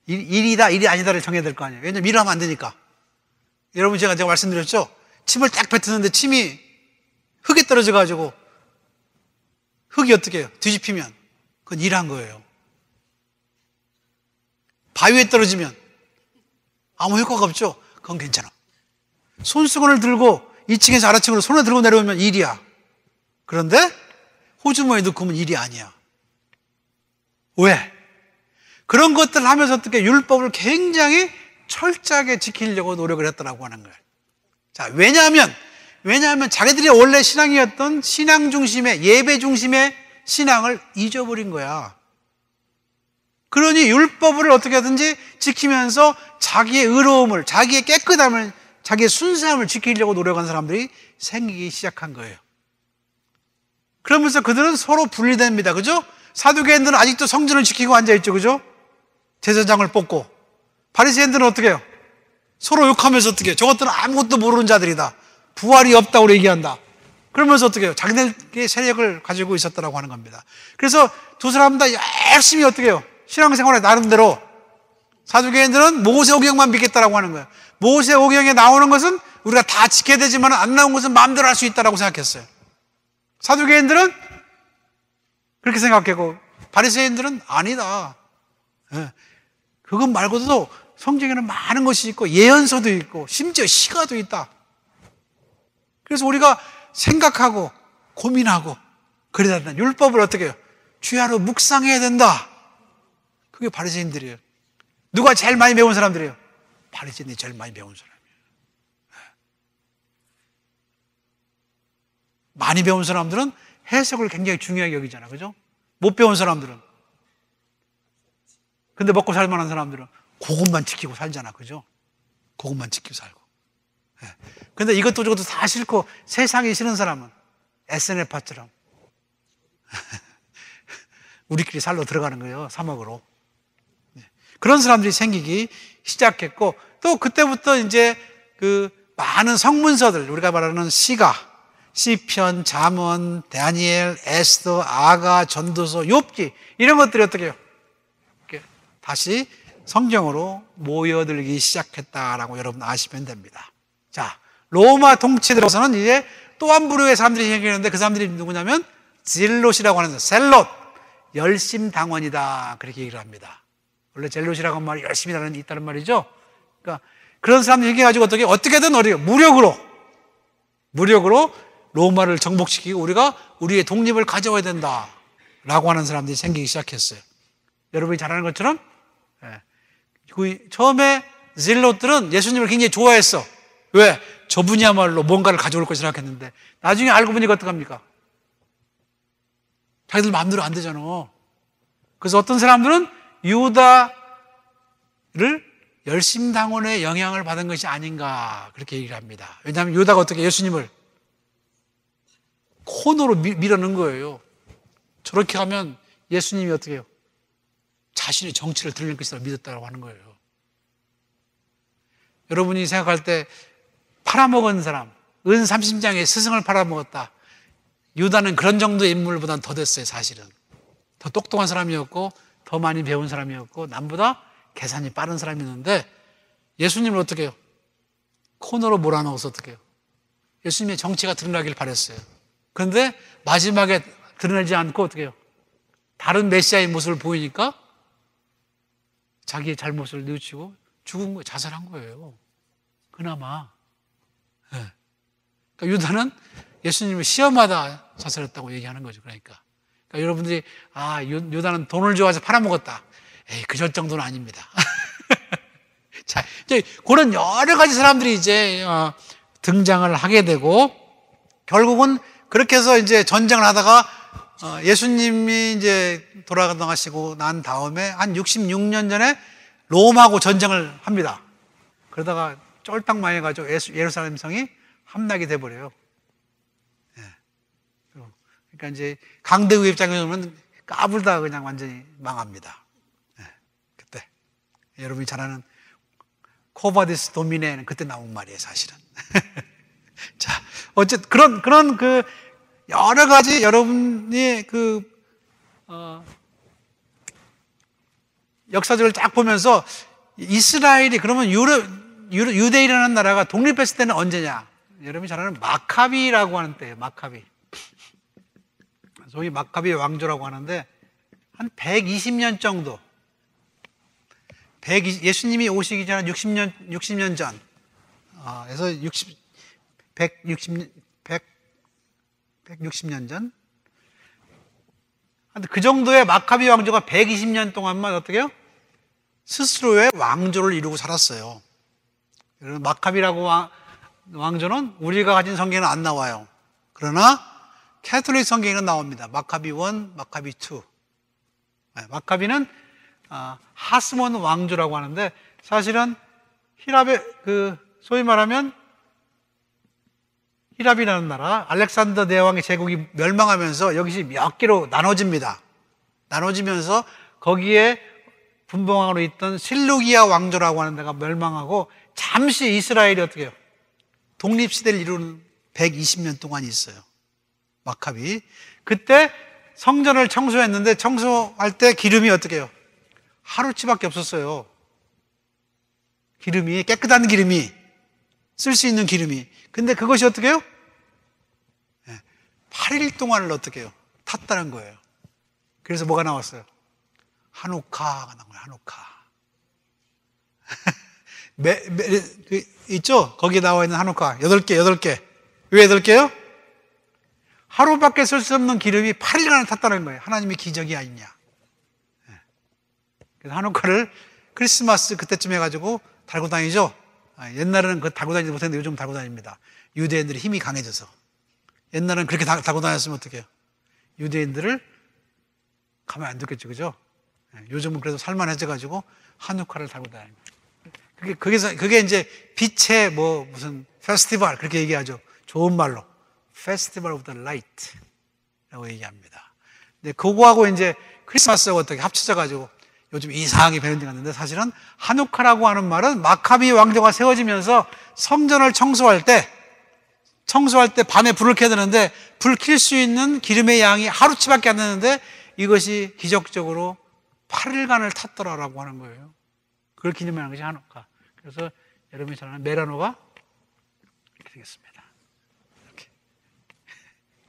일이다, 일이 아니다를 정해야 될 거 아니에요. 왜냐면 일을 하면 안 되니까. 여러분 제가 말씀드렸죠? 침을 딱 뱉었는데 침이 흙에 떨어져가지고 흙이 어떻게 해요? 뒤집히면 그건 일한 거예요. 바위에 떨어지면 아무 효과가 없죠? 그건 괜찮아. 손수건을 들고 2층에서 아래층으로 손을 들고 내려오면 일이야. 그런데 호주머니에 넣고 오면 일이 아니야. 왜? 그런 것들을 하면서 어떻게 율법을 굉장히 철저하게 지키려고 노력을 했다라고 하는 거예요. 자, 왜냐하면 자기들이 원래 신앙이었던 신앙 중심의, 예배 중심의 신앙을 잊어버린 거야. 그러니 율법을 어떻게 하든지 지키면서 자기의 의로움을, 자기의 깨끗함을, 자기의 순수함을 지키려고 노력한 사람들이 생기기 시작한 거예요. 그러면서 그들은 서로 분리됩니다. 그죠? 사두개인들은 아직도 성전을 지키고 앉아있죠. 그죠? 제사장을 뽑고. 바리새인들은 어떻게 해요? 서로 욕하면서 어떻게 해요? 저것들은 아무것도 모르는 자들이다. 부활이 없다고 얘기한다. 그러면서 어떻게 해요? 자기들의 세력을 가지고 있었다고 하는 겁니다. 그래서 두 사람 다 열심히 어떻게 해요? 신앙생활에 나름대로. 사두개인들은 모세오경만 믿겠다라고 하는 거예요. 모세오경에 나오는 것은 우리가 다 지켜야 되지만 안 나온 것은 마음대로 할 수 있다라고 생각했어요. 사두개인들은 그렇게 생각했고 바리새인들은 아니다. 그것 말고도 성경에는 많은 것이 있고 예언서도 있고 심지어 시가도 있다. 그래서 우리가 생각하고 고민하고 그래야 된다. 율법을 어떻게 해요? 주야로 묵상해야 된다. 그게 바리새인들이에요. 누가 제일 많이 배운 사람들이에요? 바리새인들이 제일 많이 배운 사람이에요. 많이 배운 사람들은 해석을 굉장히 중요하게 여기잖아. 그죠? 못 배운 사람들은. 근데 먹고 살만한 사람들은 그것만 지키고 살잖아. 그죠? 그것만 지키고 살고. 근데 이것도 저것도 다 싫고 세상이 싫은 사람은 SNF파처럼 우리끼리 살러 들어가는 거예요. 사막으로. 그런 사람들이 생기기 시작했고 또 그때부터 이제 그 많은 성문서들 우리가 말하는 시편, 잠언, 다니엘, 에스더, 아가, 전도서, 욥기 이런 것들이 어떻게 해요? 이렇게 다시 성경으로 모여들기 시작했다라고 여러분 아시면 됩니다. 자, 로마 통치 들어서는 이제 또 한 부류의 사람들이 생기는데 그 사람들이 누구냐면 젤롯이라고 하는 셀롯, 열심당원이다 그렇게 얘기를 합니다. 원래 젤롯이라고 하는 말이 열심이라는 있다는 말이죠. 그러니까 그런 사람들이 생겨가지고 어떻게든 무력으로 로마를 정복시키고 우리가 우리의 독립을 가져와야 된다라고 하는 사람들이 생기기 시작했어요. 여러분이 잘 아는 것처럼 처음에 젤롯들은 예수님을 굉장히 좋아했어. 왜? 저분이야말로 뭔가를 가져올 것이라 생각했는데 나중에 알고 보니까 어떡합니까? 자기들 마음대로 안 되잖아. 그래서 어떤 사람들은 유다를 열심당원의 영향을 받은 것이 아닌가 그렇게 얘기를 합니다. 왜냐하면 유다가 어떻게 예수님을 코너로 밀어넣은 거예요. 저렇게 하면 예수님이 어떻게 해요? 자신의 정치를 드러낼 것이라고 믿었다고 하는 거예요. 여러분이 생각할 때 팔아먹은 사람, 은 30장의 스승을 팔아먹었다. 유다는 그런 정도의 인물보다는 더 됐어요, 사실은. 더 똑똑한 사람이었고, 더 많이 배운 사람이었고, 남보다 계산이 빠른 사람이었는데, 예수님을 어떻게 해요? 코너로 몰아넣어서 어떻게 해요? 예수님의 정치가 드러나길 바랬어요. 그런데 마지막에 드러내지 않고 어떻게 해요? 다른 메시아의 모습을 보이니까 자기의 잘못을 뉘우치고 죽은 거예요. 자살한 거예요. 그나마. 네. 그러니까 유다는 예수님을 시험하다 자살했다고 얘기하는 거죠. 그러니까 여러분들이 유다는 돈을 좋아해서 팔아먹었다. 에이, 그럴 정도는 아닙니다. 자, 이제 그런 여러 가지 사람들이 이제 등장을 하게 되고 결국은 그렇게 해서 이제 전쟁을 하다가 예수님이 이제 돌아가시고 난 다음에 한 66년 전에 롬하고 전쟁을 합니다. 그러다가 쫄딱 망해가지고 예루살렘 성이 함락이 돼버려요. 예. 그러니까 이제 강대국 입장에서 보면 까불다 그냥 완전히 망합니다. 예. 그때 여러분이 잘 아는 코바디스 도미네는 그때 나온 말이에요, 사실은. 자, 어쨌든 그런 그 여러 가지 여러분이 역사적을 쫙 보면서 이스라엘이 그러면 유대인이라는 나라가 독립했을 때는 언제냐? 여러분이 잘 아는 마카비라고 하는 때예요. 마카비. 소위 마카비 왕조라고 하는데 한 120년 정도. 예수님이 오시기 전 60년 전. 그래서 160년 전. 그 정도의 마카비 왕조가 120년 동안만 어떻게 해요? 스스로의 왕조를 이루고 살았어요. 마카비라고 왕조는 우리가 가진 성경에는 안 나와요. 그러나 캐톨릭 성경에는 나옵니다. 마카비 1, 마카비 2. 마카비는 하스몬 왕조라고 하는데 사실은 히랍의 소위 말하면 히랍이라는 나라, 알렉산더 대왕의 제국이 멸망하면서 여기서 몇 개로 나눠집니다. 나눠지면서 거기에 분봉왕으로 있던 실루기아 왕조라고 하는 데가 멸망하고 잠시 이스라엘이 어떻게 해요? 독립시대를 이루는 120년 동안 있어요. 마카비. 그때 성전을 청소했는데 청소할 때 기름이 어떻게 해요? 하루치밖에 없었어요. 기름이, 깨끗한 기름이, 쓸 수 있는 기름이. 근데 그것이 어떻게 해요? 8일 동안을 어떻게 해요? 탔다는 거예요. 그래서 뭐가 나왔어요? 하누카가 나온 거예요. 하누카. 있죠? 거기에 나와 있는 하누카. 8개. 왜 8개요? 하루밖에 쓸 수 없는 기름이 8일간을 탔다는 거예요. 하나님의 기적이 아니냐. 그래서 하누카를 크리스마스 그때쯤 해가지고 달고 다니죠? 옛날에는 그거 달고 다니지 못했는데 요즘 달고 다닙니다. 유대인들이 힘이 강해져서. 옛날에는 그렇게 달고 다녔으면 어떡해요? 유대인들을 가만 안 뒀겠죠, 그죠? 요즘은 그래도 살만해져가지고 한우카를 달고 다닙니다. 그게 이제 빛의 무슨 페스티벌 그렇게 얘기하죠. 좋은 말로. Festival of the Light 라고 얘기합니다. 근데 그거하고 이제 크리스마스하고 어떻게 합쳐져가지고 요즘 이상하게 변형돼 갔는데 사실은 하누카라고 하는 말은 마카비 왕조가 세워지면서 성전을 청소할 때 밤에 불을 켜야 되는데 불 켤 수 있는 기름의 양이 하루치밖에 안 되는데 이것이 기적적으로 8일간을 탔더라라고 하는 거예요. 그걸 기념하는 것이 하누카. 그래서 여러분이 잘 아는 메라노가 이렇게 되겠습니다. 이렇게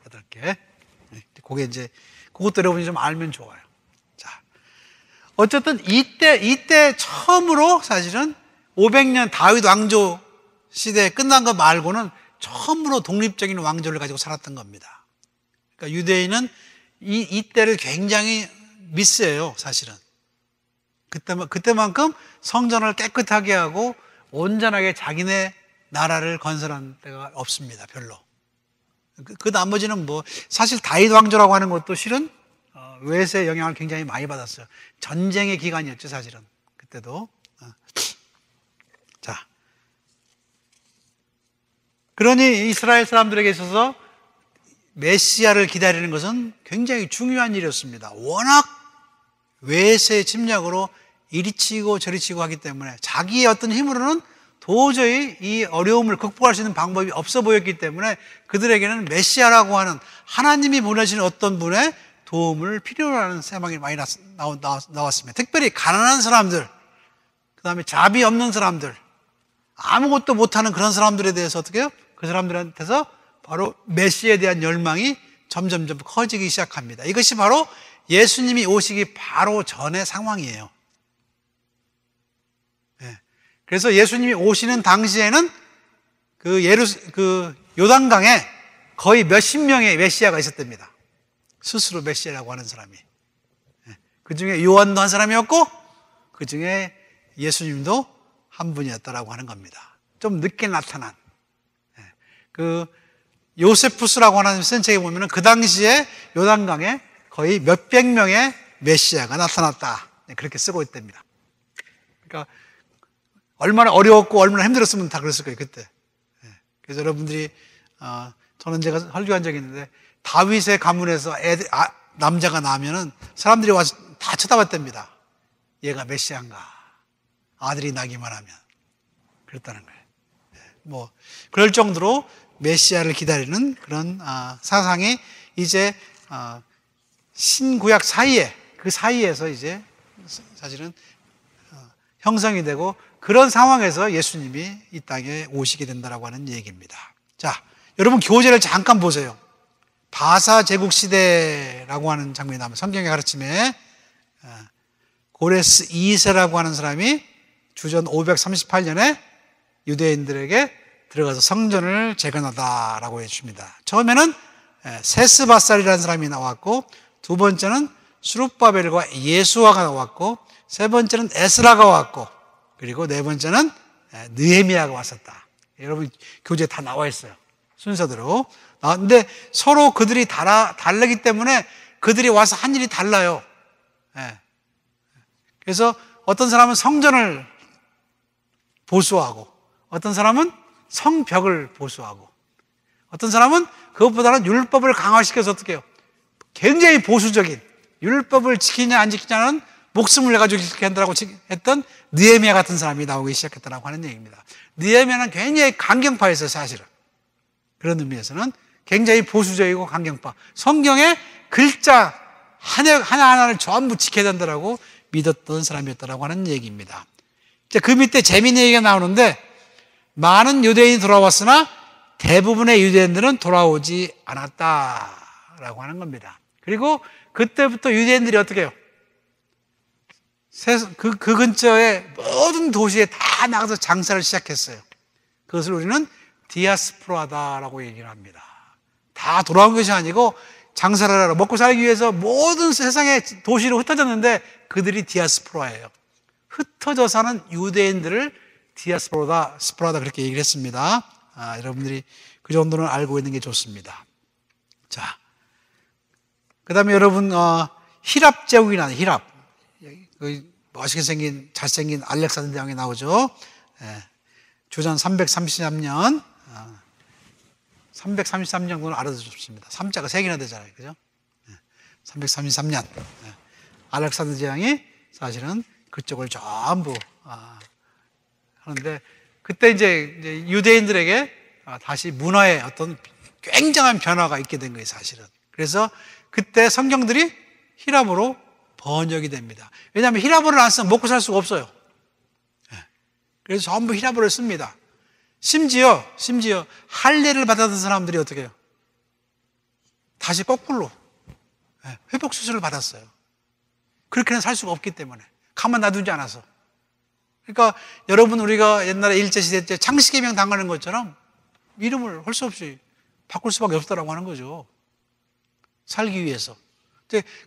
8개. 그게 이제 그것도 여러분이 좀 알면 좋아요. 어쨌든 이때 처음으로 사실은 500년 다윗 왕조 시대 끝난 거 말고는 처음으로 독립적인 왕조를 가지고 살았던 겁니다. 그러니까 유대인은 이때를 굉장히 미스해요, 사실은. 그때만큼 성전을 깨끗하게 하고 온전하게 자기네 나라를 건설한 때가 없습니다, 별로. 그 나머지는 사실 다윗 왕조라고 하는 것도 실은 외세의 영향을 굉장히 많이 받았어요. 전쟁의 기간이었죠, 사실은. 그때도. 자, 그러니 이스라엘 사람들에게 있어서 메시아를 기다리는 것은 굉장히 중요한 일이었습니다. 워낙 외세의 침략으로 이리 치고 저리 치고 하기 때문에 자기의 어떤 힘으로는 도저히 이 어려움을 극복할 수 있는 방법이 없어 보였기 때문에 그들에게는 메시아라고 하는 하나님이 보내시는 어떤 분의 도움을 필요로 하는 상황이 많이 나왔습니다. 특별히 가난한 사람들, 그 다음에 자비 없는 사람들, 아무것도 못하는 그런 사람들에 대해서 어떻게 해요? 그 사람들한테서 바로 메시아에 대한 열망이 점점점 커지기 시작합니다. 이것이 바로 예수님이 오시기 바로 전의 상황이에요. 그래서 예수님이 오시는 당시에는 그 요단강에 거의 몇십 명의 메시아가 있었답니다. 스스로 메시아라고 하는 사람이. 그 중에 요한도 한 사람이었고, 그 중에 예수님도 한 분이었다라고 하는 겁니다. 좀 늦게 나타난. 그 요세푸스라고 하는 센책에 보면은 그 당시에 요단강에 거의 몇백 명의 메시아가 나타났다. 그렇게 쓰고 있답니다. 그러니까 얼마나 어려웠고 얼마나 힘들었으면 다 그랬을 거예요, 그때. 그래서 여러분들이, 저는 제가 설교한 적이 있는데, 다윗의 가문에서 남자가 나면은 사람들이 와서 다 쳐다봤답니다. 얘가 메시아인가. 아들이 나기만 하면. 그랬다는 거예요. 그럴 정도로 메시아를 기다리는 그런, 사상이 이제, 신구약 사이에, 그 사이에서 이제 사실은 형성이 되고 그런 상황에서 예수님이 이 땅에 오시게 된다라고 하는 얘기입니다. 자, 여러분 교재를 잠깐 보세요. 바사 제국 시대라고 하는 장면이 나오면 성경의 가르침에 고레스 2세라고 하는 사람이 주전 538년에 유대인들에게 들어가서 성전을 재건하다라고 해줍니다. 처음에는 세스바살이라는 사람이 나왔고, 두 번째는 수룹바벨과 예수아가 나왔고, 세 번째는 에스라가 왔고, 그리고 네 번째는 느헤미야가 왔었다. 여러분 교재에 다 나와 있어요. 순서대로. 근데 서로 그들이 다르기 때문에 그들이 와서 한 일이 달라요. 그래서 어떤 사람은 성전을 보수하고, 어떤 사람은 성벽을 보수하고, 어떤 사람은 그것보다는 율법을 강화시켜서 어떻게 해요? 굉장히 보수적인, 율법을 지키냐 안 지키냐는 목숨을 내가지고 이렇게 한다고 했던 느헤미야 같은 사람이 나오기 시작했다고 하는 얘기입니다. 느헤미야는 굉장히 강경파였어요, 사실은. 그런 의미에서는 굉장히 보수적이고 강경파. 성경의 글자 하나하나를 전부 지켜야 된다고 믿었던 사람이었다고 하는 얘기입니다. 그 밑에 재미있는 얘기가 나오는데, 많은 유대인이 돌아왔으나 대부분의 유대인들은 돌아오지 않았다라고 하는 겁니다. 그리고 그때부터 유대인들이 어떻게 해요? 그 근처에 모든 도시에 다 나가서 장사를 시작했어요. 그것을 우리는 디아스포라다라고 얘기를 합니다. 다 돌아온 것이 아니고 장사를 하러 먹고 살기 위해서 모든 세상의 도시로 흩어졌는데 그들이 디아스포라예요. 흩어져 사는 유대인들을 디아스포라다 그렇게 얘기를 했습니다. 여러분들이 그 정도는 알고 있는 게 좋습니다. 자, 그 다음에 여러분 히랍 제국이 나요. 히랍. 멋있게 생긴 잘생긴 알렉산더 대왕이 나오죠. 주전 333년 333년 정도는 알아도 좋습니다. 3자가 3개나 되잖아요. 그죠? 333년 알렉산더 대왕이 사실은 그쪽을 전부 하는데, 그때 이제 유대인들에게 다시 문화의 어떤 굉장한 변화가 있게 된 거예요, 사실은. 그래서 그때 성경들이 히랍어로 번역이 됩니다. 왜냐하면 히랍어를 안 쓰면 먹고 살 수가 없어요. 그래서 전부 히랍어를 씁니다. 심지어 할례를 받았던 사람들이 어떻게 해요? 다시 거꾸로 회복 수술을 받았어요. 그렇게는 살 수가 없기 때문에, 가만 놔두지 않아서. 그러니까 여러분, 우리가 옛날에 일제시대 때 창씨개명 당하는 것처럼 이름을 할 수 없이 바꿀 수밖에 없다라고 하는 거죠. 살기 위해서.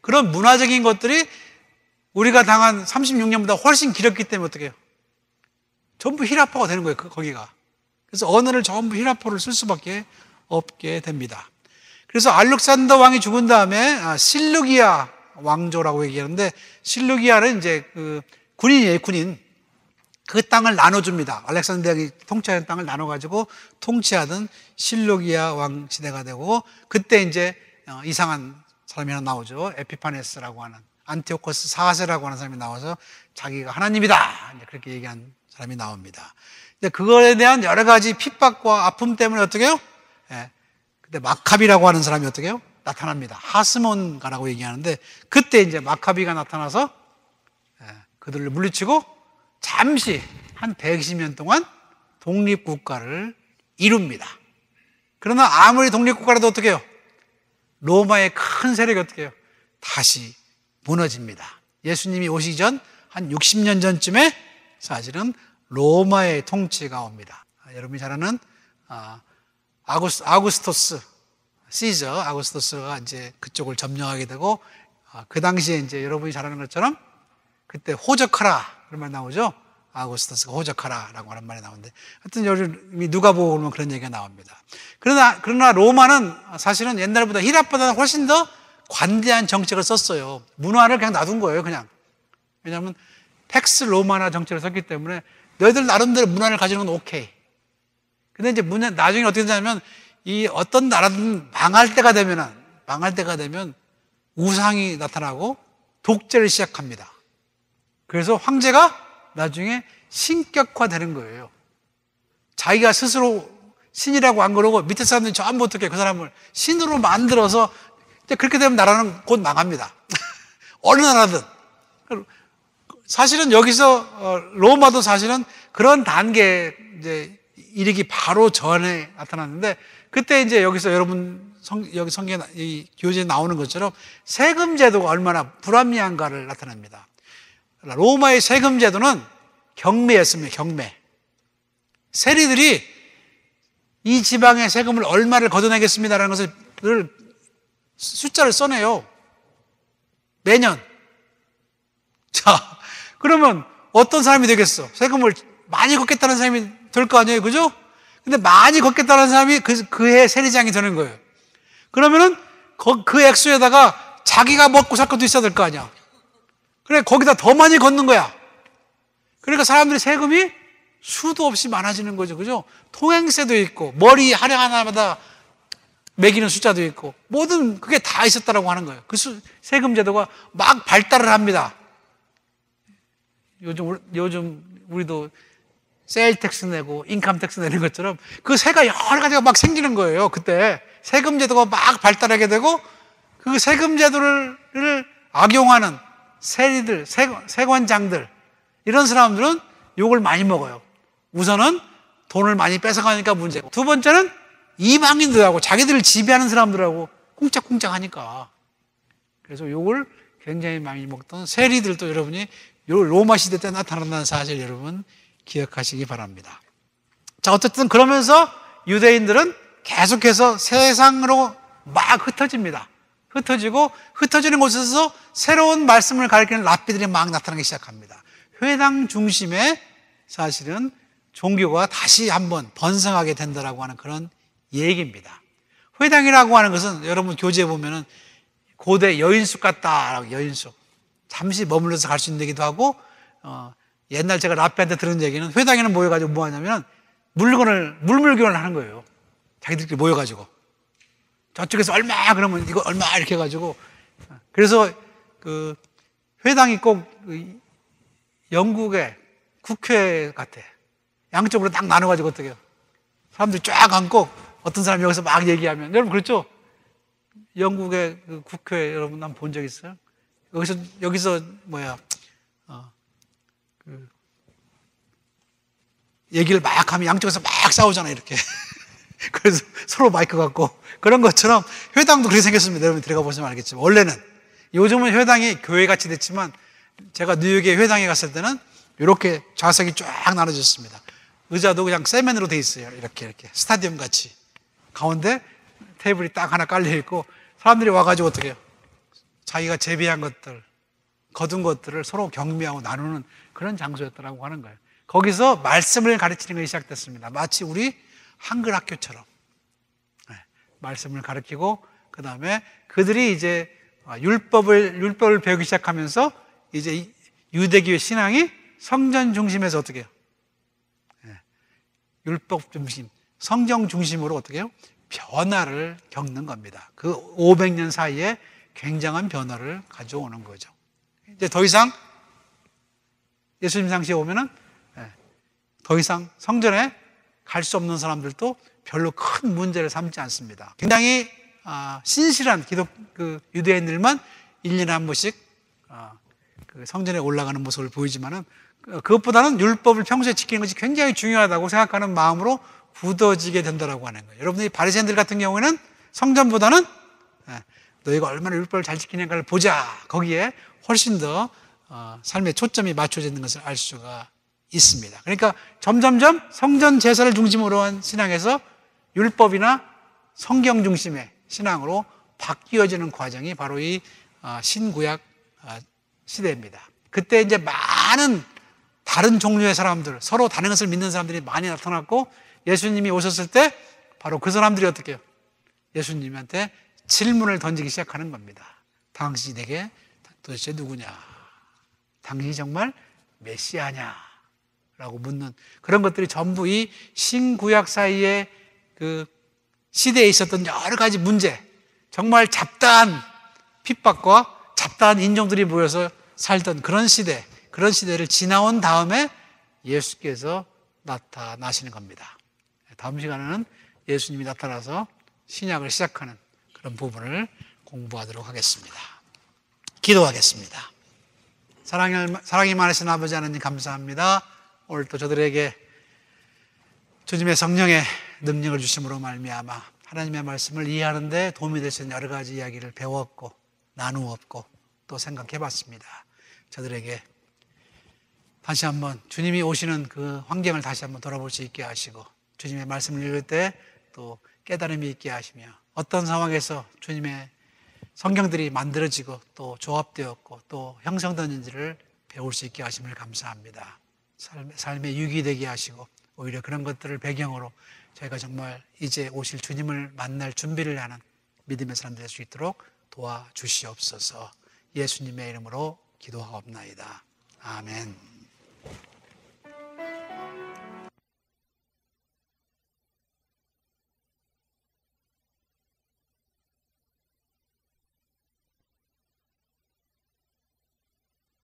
그런 문화적인 것들이 우리가 당한 36년보다 훨씬 길었기 때문에 어떻게 해요? 전부 히랍어가 되는 거예요, 거기가. 그래서 언어를 전부 히랍어를 쓸 수밖에 없게 됩니다. 그래서 알렉산더 왕이 죽은 다음에 실루기아 왕조라고 얘기하는데, 실루기아는 이제 군인이에요, 군인. 그 땅을 나눠줍니다. 알렉산드리아가 통치하는 땅을 나눠가지고 통치하던 실루기아 왕 시대가 되고, 그때 이제 이상한 사람이 하나 나오죠. 에피파네스라고 하는, 안티오코스 4세라고 하는 사람이 나와서 자기가 하나님이다, 이제 그렇게 얘기한 사람이 나옵니다. 근데 그거에 대한 여러 가지 핍박과 아픔 때문에 어떻게 해요? 그때 마카비라고 하는 사람이 어떻게 해요? 나타납니다. 하스몬가라고 얘기하는데, 그때 이제 마카비가 나타나서 그들을 물리치고 잠시 한 120년 동안 독립국가를 이룹니다. 그러나 아무리 독립국가라도 어떻게 해요? 로마의 큰 세력이 어떻게 해요? 다시 무너집니다. 예수님이 오시기 전 한 60년 전쯤에 사실은 로마의 통치가 옵니다. 여러분이 잘 아는 아구스토스 시저, 아구스토스가 이제 그쪽을 점령하게 되고, 그 당시에 이제 여러분이 잘 아는 것처럼 그때 호적하라 그런 말 나오죠. 아구스토스가 호적하라라고 하는 말이 나오는데, 하여튼 여러분이 누가 보고 그러면 그런 얘기가 나옵니다. 그러나 로마는 사실은 옛날보다 히랍보다는 훨씬 더 관대한 정책을 썼어요. 문화를 그냥 놔둔 거예요, 그냥. 왜냐하면 팩스 로마나 정책을 썼기 때문에 너희들 나름대로 문화를 가지는 건 오케이. 근데 이제 나중에 어떻게 되냐면, 이 어떤 나라든 망할 때가 되면 우상이 나타나고 독재를 시작합니다. 그래서 황제가 나중에 신격화되는 거예요. 자기가 스스로 신이라고 안 그러고 밑에 사람들이 전부 어떻게 그 사람을 신으로 만들어서, 그렇게 되면 나라는 곧 망합니다. 어느 나라든. 사실은 여기서 로마도 사실은 그런 단계에 이제 이르기 바로 전에 나타났는데, 그때 이제 여기서 여러분 여기 성경 이 교재에 나오는 것처럼 세금 제도가 얼마나 불합리한가를 나타냅니다. 로마의 세금 제도는 경매였습니다. 경매. 세리들이 이 지방의 세금을 얼마를 걷어내겠습니다라는 것을 숫자를 써내요. 매년. 자, 그러면 어떤 사람이 되겠어? 세금을 많이 걷겠다는 사람이 될 거 아니에요, 그죠? 근데 많이 걷겠다는 사람이 그해 세리장이 되는 거예요. 그러면은 그 액수에다가 자기가 먹고 살 것도 있어야 될 거 아니야. 그래, 거기다 더 많이 걷는 거야. 그러니까 사람들이 세금이 수도 없이 많아지는 거죠, 그죠? 통행세도 있고, 머리 하나하나마다 매기는 숫자도 있고, 모든 그게 다 있었다라고 하는 거예요. 세금 제도가 막 발달을 합니다. 요즘 우리도 세일 텍스 내고 인컴 텍스 내는 것처럼 그 세가 여러 가지가 막 생기는 거예요. 그때 세금 제도가 막 발달하게 되고, 그 세금 제도를 악용하는 세리들, 세관장들, 이런 사람들은 욕을 많이 먹어요. 우선은 돈을 많이 뺏어가니까 문제고, 두 번째는 이방인들하고 자기들을 지배하는 사람들하고 쿵짝쿵짝 하니까. 그래서 욕을 굉장히 많이 먹던 세리들도 여러분이 로마 시대 때 나타난다는 사실 여러분 기억하시기 바랍니다. 자, 어쨌든 그러면서 유대인들은 계속해서 세상으로 막 흩어집니다. 흩어지는 곳에서 새로운 말씀을 가르치는 랍비들이 막 나타나기 시작합니다. 회당 중심에 사실은 종교가 다시 한번 번성하게 된다라고 하는 그런 얘기입니다. 회당이라고 하는 것은 여러분 교재에 보면은 고대 여인숙 같다라고, 여인숙. 잠시 머물러서 갈 수 있는 데기도 하고, 옛날 제가 랍비한테 들은 얘기는 회당에는 모여가지고 뭐 하냐면 물물교환을 하는 거예요. 자기들끼리 모여가지고. 저쪽에서 얼마, 그러면 이거 얼마 이렇게 해가지고. 그래서 그 회당이 꼭 영국의 국회 같아. 양쪽으로 딱 나눠가지고 어떻게 해요? 사람들이 쫙 앉고 어떤 사람이 여기서 막 얘기하면, 여러분 그렇죠? 영국의 그 국회 여러분 한번 본 적 있어요? 여기서 얘기를 막 하면 양쪽에서 막 싸우잖아요, 이렇게. 그래서 서로 마이크 갖고. 그런 것처럼 회당도 그렇게 생겼습니다. 여러분 들어가 보시면 알겠지만, 원래는. 요즘은 회당이 교회같이 됐지만, 제가 뉴욕에 회당에 갔을 때는 이렇게 좌석이 쫙 나눠졌습니다. 의자도 그냥 세면으로 돼 있어요. 이렇게. 스타디움 같이. 가운데 테이블이 딱 하나 깔려있고, 사람들이 와가지고 어떻게 해요? 자기가 재배한 것들, 거둔 것들을 서로 경매하고 나누는 그런 장소였다라고 하는 거예요. 거기서 말씀을 가르치는 것이 시작됐습니다. 마치 우리 한글 학교처럼. 말씀을 가르치고, 그 다음에 그들이 이제 율법을 배우기 시작하면서 이제 유대교의 신앙이 성전 중심에서 어떻게 해요? 율법 중심, 성경 중심으로 어떻게 해요? 변화를 겪는 겁니다. 그 500년 사이에 굉장한 변화를 가져오는 거죠. 이제 더 이상 예수님 당시에 오면은 더 이상 성전에 갈 수 없는 사람들도 별로 큰 문제를 삼지 않습니다. 굉장히 신실한 유대인들만 1년에 한 번씩 그 성전에 올라가는 모습을 보이지만은 그것보다는 율법을 평소에 지키는 것이 굉장히 중요하다고 생각하는 마음으로 굳어지게 된다라고 하는 거예요. 여러분들이 바리새인들 같은 경우에는 성전보다는 너희가 얼마나 율법을 잘 지키는가를 보자, 거기에 훨씬 더 삶의 초점이 맞춰지는 것을 알 수가 있습니다. 그러니까 점점점 성전 제사를 중심으로 한 신앙에서 율법이나 성경 중심의 신앙으로 바뀌어지는 과정이 바로 이 신구약 시대입니다. 그때 이제 많은 다른 종류의 사람들, 서로 다른 것을 믿는 사람들이 많이 나타났고, 예수님이 오셨을 때 바로 그 사람들이 어떻게 해요? 예수님한테 질문을 던지기 시작하는 겁니다. 당신이 내게 도대체 누구냐? 당신이 정말 메시아냐? 라고 묻는 그런 것들이 전부 이 신구약 사이에 그 시대에 있었던 여러 가지 문제, 정말 잡다한 핍박과 잡다한 인종들이 모여서 살던 그런 시대를 지나온 다음에 예수께서 나타나시는 겁니다. 다음 시간에는 예수님이 나타나서 신약을 시작하는 그런 부분을 공부하도록 하겠습니다. 기도하겠습니다. 사랑이 많으신 아버지 하나님 감사합니다. 오늘 또 저들에게 주님의 성령의 능력을 주심으로 말미암아 하나님의 말씀을 이해하는 데 도움이 되시는 여러 가지 이야기를 배웠고 나누었고 또 생각해 봤습니다. 저들에게 다시 한번 주님이 오시는 그 환경을 다시 한번 돌아볼 수 있게 하시고, 주님의 말씀을 읽을 때 또 깨달음이 있게 하시며, 어떤 상황에서 주님의 성경들이 만들어지고 또 조합되었고 또 형성되는지를 배울 수 있게 하심을 감사합니다. 삶의 유익이 되게 하시고, 오히려 그런 것들을 배경으로 저희가 정말 이제 오실 주님을 만날 준비를 하는 믿음의 사람 될 수 있도록 도와주시옵소서. 예수님의 이름으로 기도하옵나이다. 아멘.